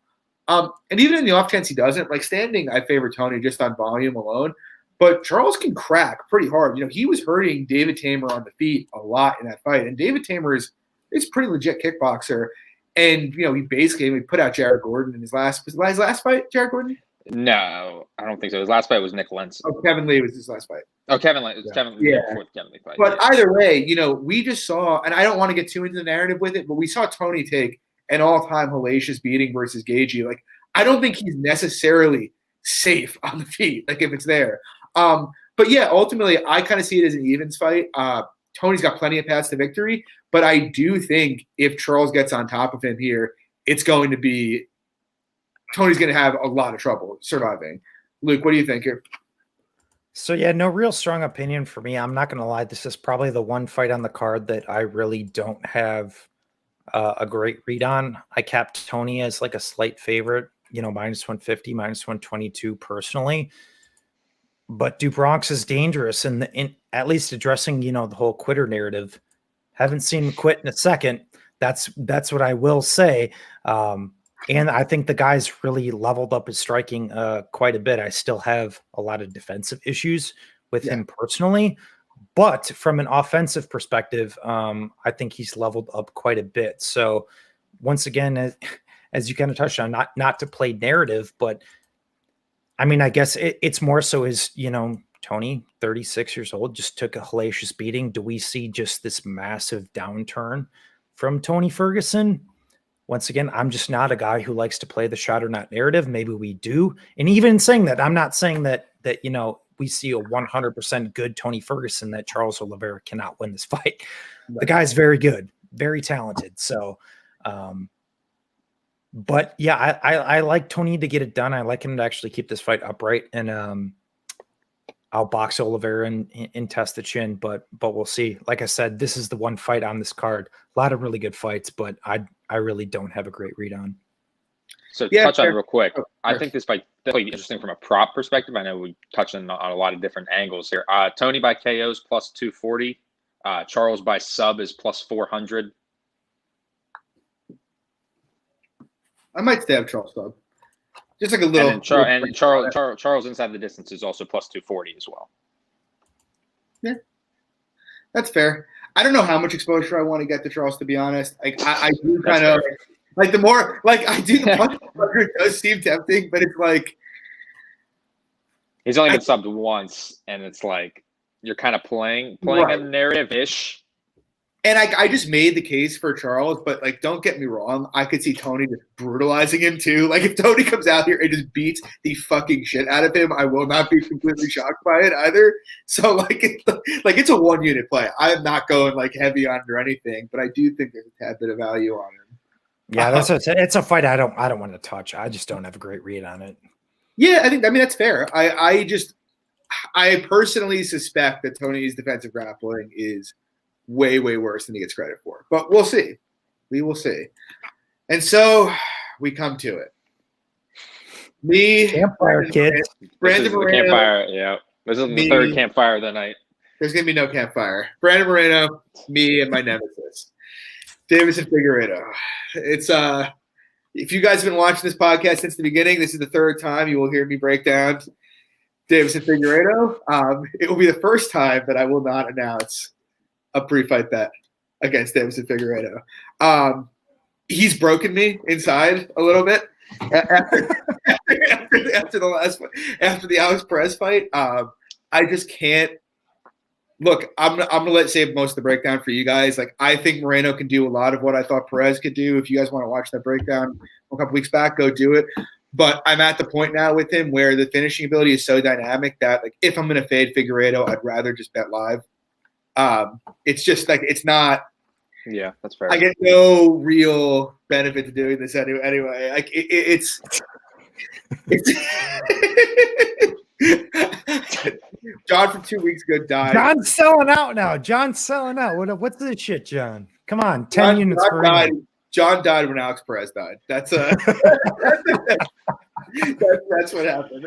Speaker 1: And even in the off chance he doesn't, like standing, I favor Tony just on volume alone. But Charles can crack pretty hard. He was hurting David Tamer on the feet a lot in that fight. And David Tamer is pretty legit kickboxer. And, he put out Jared Gordon in his last fight, Jared Gordon?
Speaker 3: No, I don't think so. His last fight was Nick Lentz.
Speaker 1: Oh, Kevin Lee was his last fight.
Speaker 3: Oh, Kevin Lee. Kevin Lee fight.
Speaker 1: But either way, we just saw, and I don't want to get too into the narrative with it, but we saw Tony take an all-time hellacious beating versus Gaethje. Like, I don't think he's necessarily safe on the feet, like if it's there. But yeah, ultimately, I kind of see it as an evens fight. Tony's got plenty of paths to victory, but I do think if Charles gets on top of him here, it's going to be Tony's going to have a lot of trouble surviving. Luke, what do you think here?
Speaker 2: So yeah, no real strong opinion for me. I'm not going to lie. This is probably the one fight on the card that I really don't have a great read on. I capped Tony as like a slight favorite, minus 150, minus 122 personally. But Dubronx is dangerous in at least addressing, the whole quitter narrative. Haven't seen him quit in a second. That's what I will say. And I think the guy's really leveled up his striking quite a bit. I still have a lot of defensive issues with him personally, but from an offensive perspective, I think he's leveled up quite a bit. So once again, as you kind of touched on, not to play narrative, but I mean, I guess it's more so is, Tony, 36 years old, just took a hellacious beating. Do we see just this massive downturn from Tony Ferguson? Once again, I'm just not a guy who likes to play the shot or not narrative. Maybe we do. And even saying that, I'm not saying that we see a 100% good Tony Ferguson that Charles Oliveira cannot win this fight. The guy's very good, very talented. So, but yeah, I like Tony to get it done. I like him to actually keep this fight upright, and I'll box Oliveira and test the chin, but we'll see. Like I said, this is the one fight on this card. A lot of really good fights, but I really don't have a great read on.
Speaker 3: So touch on it real quick. I think this fight definitely interesting from a prop perspective. I know we touched on a lot of different angles here. Tony by KOs plus 240. Charles by sub is plus 400.
Speaker 1: I might stab Charles sub. Just like a little.
Speaker 3: And Charles inside the distance is also plus 240 as well.
Speaker 1: Yeah, that's fair. I don't know how much exposure I want to get to Charles, to be honest. Like I do kind of like the more like I do the plus 100 does seem tempting, but it's like
Speaker 3: he's only been subbed once, and it's like you're kind of playing a narrative-ish.
Speaker 1: And I just made the case for Charles, but like, don't get me wrong. I could see Tony just brutalizing him too. Like if Tony comes out here and just beats the fucking shit out of him, I will not be completely shocked by it either. So like it's a 1 unit play. I am not going like heavy on or anything, but I do think there's a tad bit of value on him.
Speaker 2: Yeah, it's a fight I don't want to touch. I just don't have a great read on it.
Speaker 1: Yeah, I mean that's fair. I personally suspect that Tony's defensive grappling is way worse than he gets credit for, but we'll see. We will see. And so we come to it.
Speaker 2: Campfire kids.
Speaker 1: Brandon Moreno.
Speaker 3: Campfire. Yeah, this is the third campfire of the night.
Speaker 1: There's gonna be no campfire. Brandon Moreno, me, and my nemesis, Deiveson Figueiredo. It's if you guys have been watching this podcast since the beginning, this is the third time you will hear me break down Deiveson Figueiredo. It will be the first time that I will not announce a pre-fight bet against Deiveson Figueiredo. He's broken me inside a little bit. After the Alex Perez fight, I just can't. Look, I'm gonna let save most of the breakdown for you guys. Like, I think Moreno can do a lot of what I thought Perez could do. If you guys want to watch that breakdown a couple weeks back, go do it. But I'm at the point now with him where the finishing ability is so dynamic that, like, if I'm gonna fade Figueiredo, I'd rather just bet live. It's just like it's not.
Speaker 3: Yeah, that's fair.
Speaker 1: I get no real benefit to doing this anyway. Like it's John from 2 weeks ago died.
Speaker 2: John's selling out now. John's selling out. What's this shit, John? Come on, 10 units per
Speaker 1: died. John died when Alex Perez died. That's that's what happened.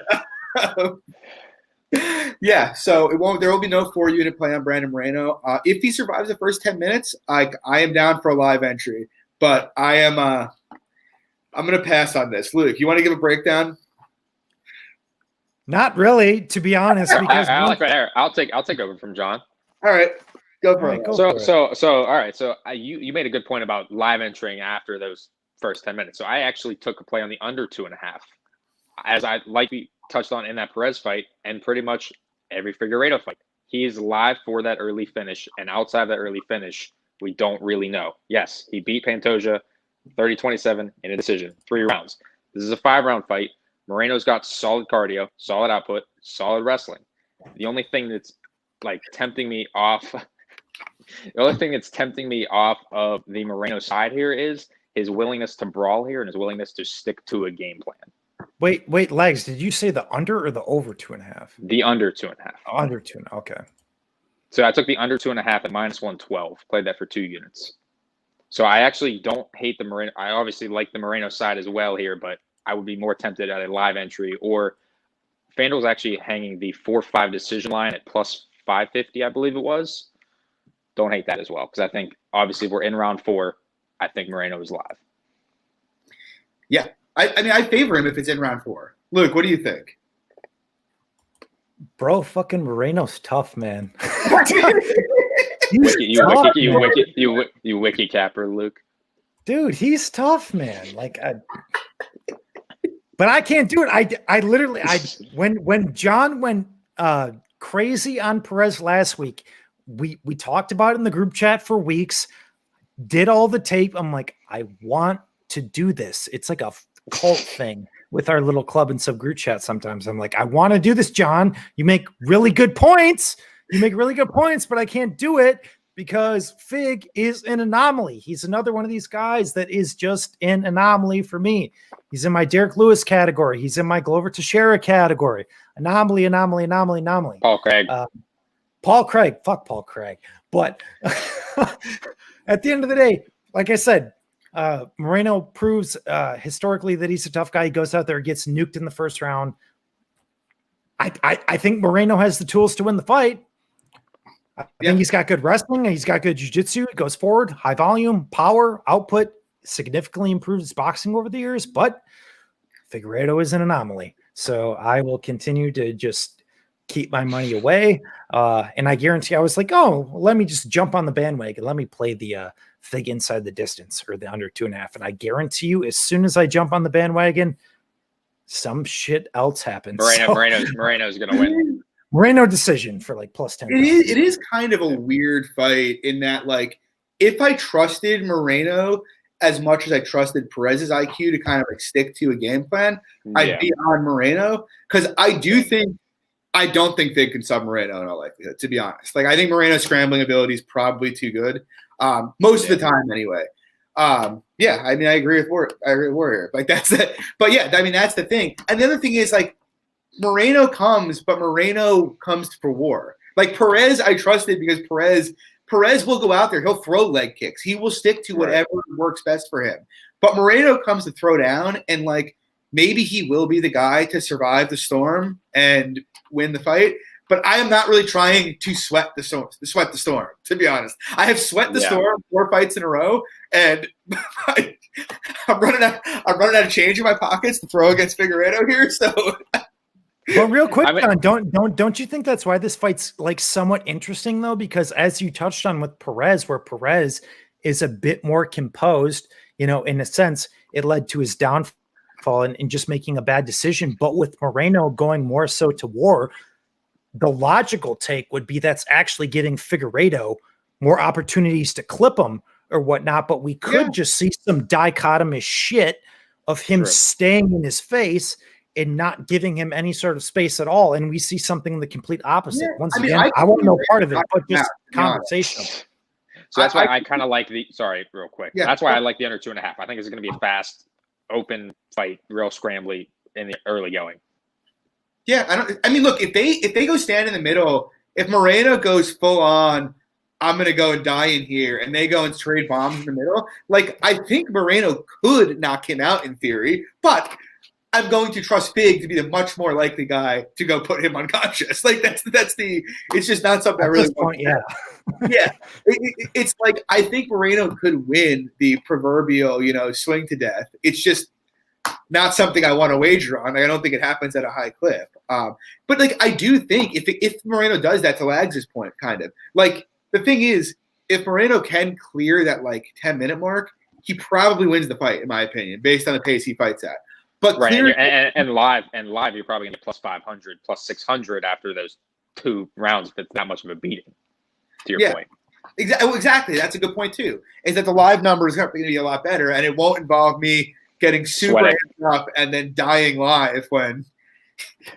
Speaker 1: Yeah, so there will be no 4-unit play on Brandon Moreno. If he survives the first 10 minutes, I am down for a live entry. But I'm going to pass on this. Luke, you want to give a breakdown?
Speaker 2: Not really, to be honest. Because
Speaker 3: I'll take over from John.
Speaker 1: All right, go for it.
Speaker 3: All right. So you made a good point about live entering after those first 10 minutes. So I actually took a play on the under 2.5, as I likely touched on in that Perez fight and pretty much every Figueiredo fight. He's live for that early finish, and outside of that early finish, we don't really know. Yes, he beat Pantoja 30-27 in a decision, 3 rounds. This is a 5-round fight. Moreno's got solid cardio, solid output, solid wrestling. The only thing that's tempting me off of the Moreno side here is his willingness to brawl here and his willingness to stick to a game plan.
Speaker 2: Wait, Legs, did you say the under or the over 2.5?
Speaker 3: The under 2.5.
Speaker 2: Under 2. Okay.
Speaker 3: So I took the under 2.5 at -112. Played that for 2 units. So I actually don't hate the Moreno. I obviously like the Moreno side as well here, but I would be more tempted at a live entry. Or FanDuel's actually hanging the 4-5 decision line at +550, I believe it was. Don't hate that as well, because I think obviously if we're in round 4, I think Moreno is live.
Speaker 1: Yeah. I mean, I favor him if it's in round 4. Luke, what do you think?
Speaker 2: Bro, fucking Moreno's tough, man.
Speaker 3: You wiki capper, Luke.
Speaker 2: Dude, he's tough, man. But I can't do it. I literally when John went crazy on Perez last week, we talked about it in the group chat for weeks, did all the tape. I'm like, I want to do this. It's like a cult thing with our little club and sub group chat. Sometimes I'm like, I want to do this, John. You make really good points. But I can't do it because Fig is an anomaly. He's another one of these guys that is just an anomaly for me. He's in my Derek Lewis category. He's in my Glover Teixeira category. Anomaly. Paul Craig. Fuck Paul Craig. But at the end of the day, like I said, Moreno proves historically that he's a tough guy. He goes out there, gets nuked in the first round. I think Moreno has the tools to win the fight. I think he's got good wrestling. He's got good jiu-jitsu. He goes forward, high volume, power, output, significantly improved his boxing over the years. But Figueiredo is an anomaly. So I will continue to just keep my money away. And I guarantee I was like, let me just jump on the bandwagon. Let me play the Fig inside the distance or the under 2.5. And I guarantee you, as soon as I jump on the bandwagon, some shit else happens.
Speaker 3: Moreno's going to win.
Speaker 2: Moreno decision for +10.
Speaker 1: It is kind of a weird fight in that, if I trusted Moreno as much as I trusted Perez's IQ to kind of stick to a game plan, I'd be on Moreno, because I don't think Fig can sub Moreno in all likelihood, to be honest. I think Moreno's scrambling ability is probably too good, most of the time anyway. I mean, I agree with Warrior. That's it. But yeah, I mean, that's the thing. And the other thing is Moreno comes for war. Perez, I trusted because Perez will go out there. He'll throw leg kicks. He will stick to whatever works best for him. But Moreno comes to throw down, and maybe he will be the guy to survive the storm and win the fight. But I am not really trying to sweat the storm, to be honest. I have sweat the storm 4 fights in a row, and I'm running out of change in my pockets to throw against Figueiredo here. So.
Speaker 2: Well, real quick, John, don't you think that's why this fight's somewhat interesting though? Because as you touched on with Perez, where Perez is a bit more composed, in a sense, it led to his downfall fall and just making a bad decision. But with Moreno going more so to war, the logical take would be that's actually giving Figueiredo more opportunities to clip him or whatnot. But we could just see some dichotomous shit of him staying in his face and not giving him any sort of space at all. And we see something the complete opposite. Once again, I want no part of it, but just conversational.
Speaker 3: So that's why I kind of like real quick. Yeah. That's why I like the under 2.5. I think it's going to be a fast, open fight, real scrambly in the early going.
Speaker 1: Yeah, look, if they go stand in the middle, if Moreno goes full on, I'm gonna go and die in here, and they go and trade bombs in the middle, like I think Moreno could knock him out in theory, but I'm going to trust Fig to be the much more likely guy to go put him unconscious. Like that's the. It's just not something I really want. Yeah. It's like I think Moreno could win the proverbial, swing to death. It's just not something I want to wager on. Like, I don't think it happens at a high clip. But like I do think if Moreno does that, to Lags' point, kind of like the thing is, if Moreno can clear that like 10-minute mark, he probably wins the fight, in my opinion, based on the pace he fights at. But
Speaker 3: and live, you're probably going to plus 500, plus 600 after those 2 rounds. If it's not much of a beating, to your point.
Speaker 1: Exactly. That's a good point too. Is that the live number is going to be a lot better, and it won't involve me getting super amped up and then dying live when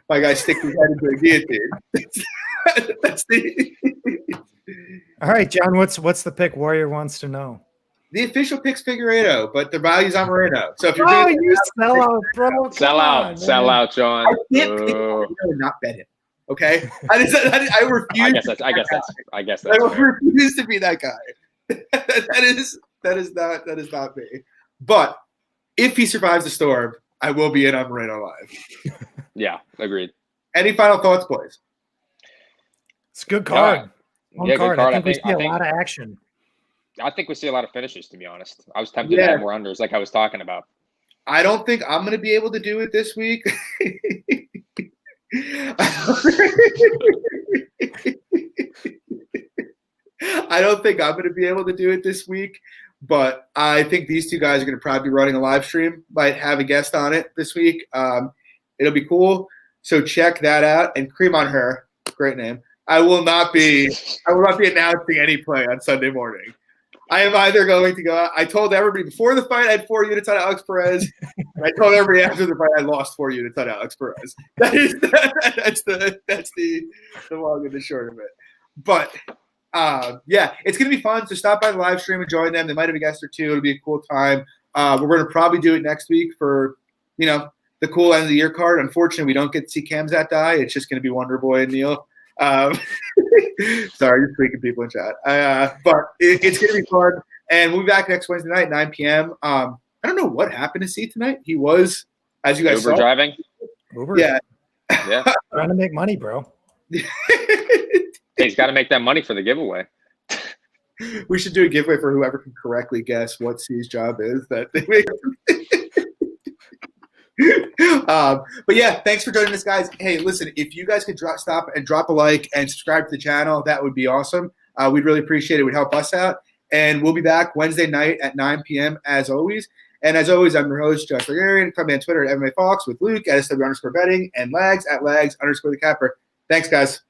Speaker 1: my guy sticks his head into a guillotine. That's the.
Speaker 2: All right, John. What's the pick? Warrior wants to know.
Speaker 1: The official pick's Figueiredo, but the value's on Moreno. So if you're
Speaker 2: you sell out, bro.
Speaker 3: Sell out, John.
Speaker 1: I can't pick Moreno and not bet him. Okay, I refuse.
Speaker 3: I guess that's.
Speaker 1: I refuse to be that guy. that is not me. But if he survives the storm, I will be in on Moreno live.
Speaker 3: Yeah, agreed.
Speaker 1: Any final thoughts, boys?
Speaker 2: It's a good card.
Speaker 3: Good card.
Speaker 2: I think we see a lot of action.
Speaker 3: I think we see a lot of finishes, to be honest. I was tempted to add more unders like I was talking about.
Speaker 1: I don't think I'm going to be able to do it this week. I don't think I'm going to be able to do it this week, but I think these two guys are going to probably be running a live stream. Might have a guest on it this week. It'll be cool. So check that out. And cream on her. Great name. I will not be announcing any play on Sunday morning. I am either going to go. I told everybody before the fight I had 4 units on Alex Perez. And I told everybody after the fight I lost 4 units on Alex Perez. That's the long and the short of it. But it's gonna be fun. So stop by the live stream and join them. They might have a guest or two. It'll be a cool time. We're gonna probably do it next week for the cool end of the year card. Unfortunately, we don't get to see Kamzat die. It's just gonna be Wonder Boy and Neil. Sorry, just tweaking people in chat. But it's going to be fun. And we'll be back next Wednesday night, 9 p.m. I don't know what happened to C tonight. He was, as you guys
Speaker 3: saw. Driving?
Speaker 2: Uber? Yeah. Trying to make money, bro.
Speaker 3: He's got to make that money for the giveaway.
Speaker 1: We should do a giveaway for whoever can correctly guess what C's job is that they make. But yeah, thanks for joining us, guys. Hey, listen, if you guys could stop and drop a like and subscribe to the channel, that would be awesome. We'd really appreciate it. It would help us out. And we'll be back Wednesday night at 9 p.m. as always. And as always, I'm your host, Josh Figueiredo. Come on Twitter at MMA Fox with Luke at SW_betting and Lags at Lags_the Capper. Thanks, guys.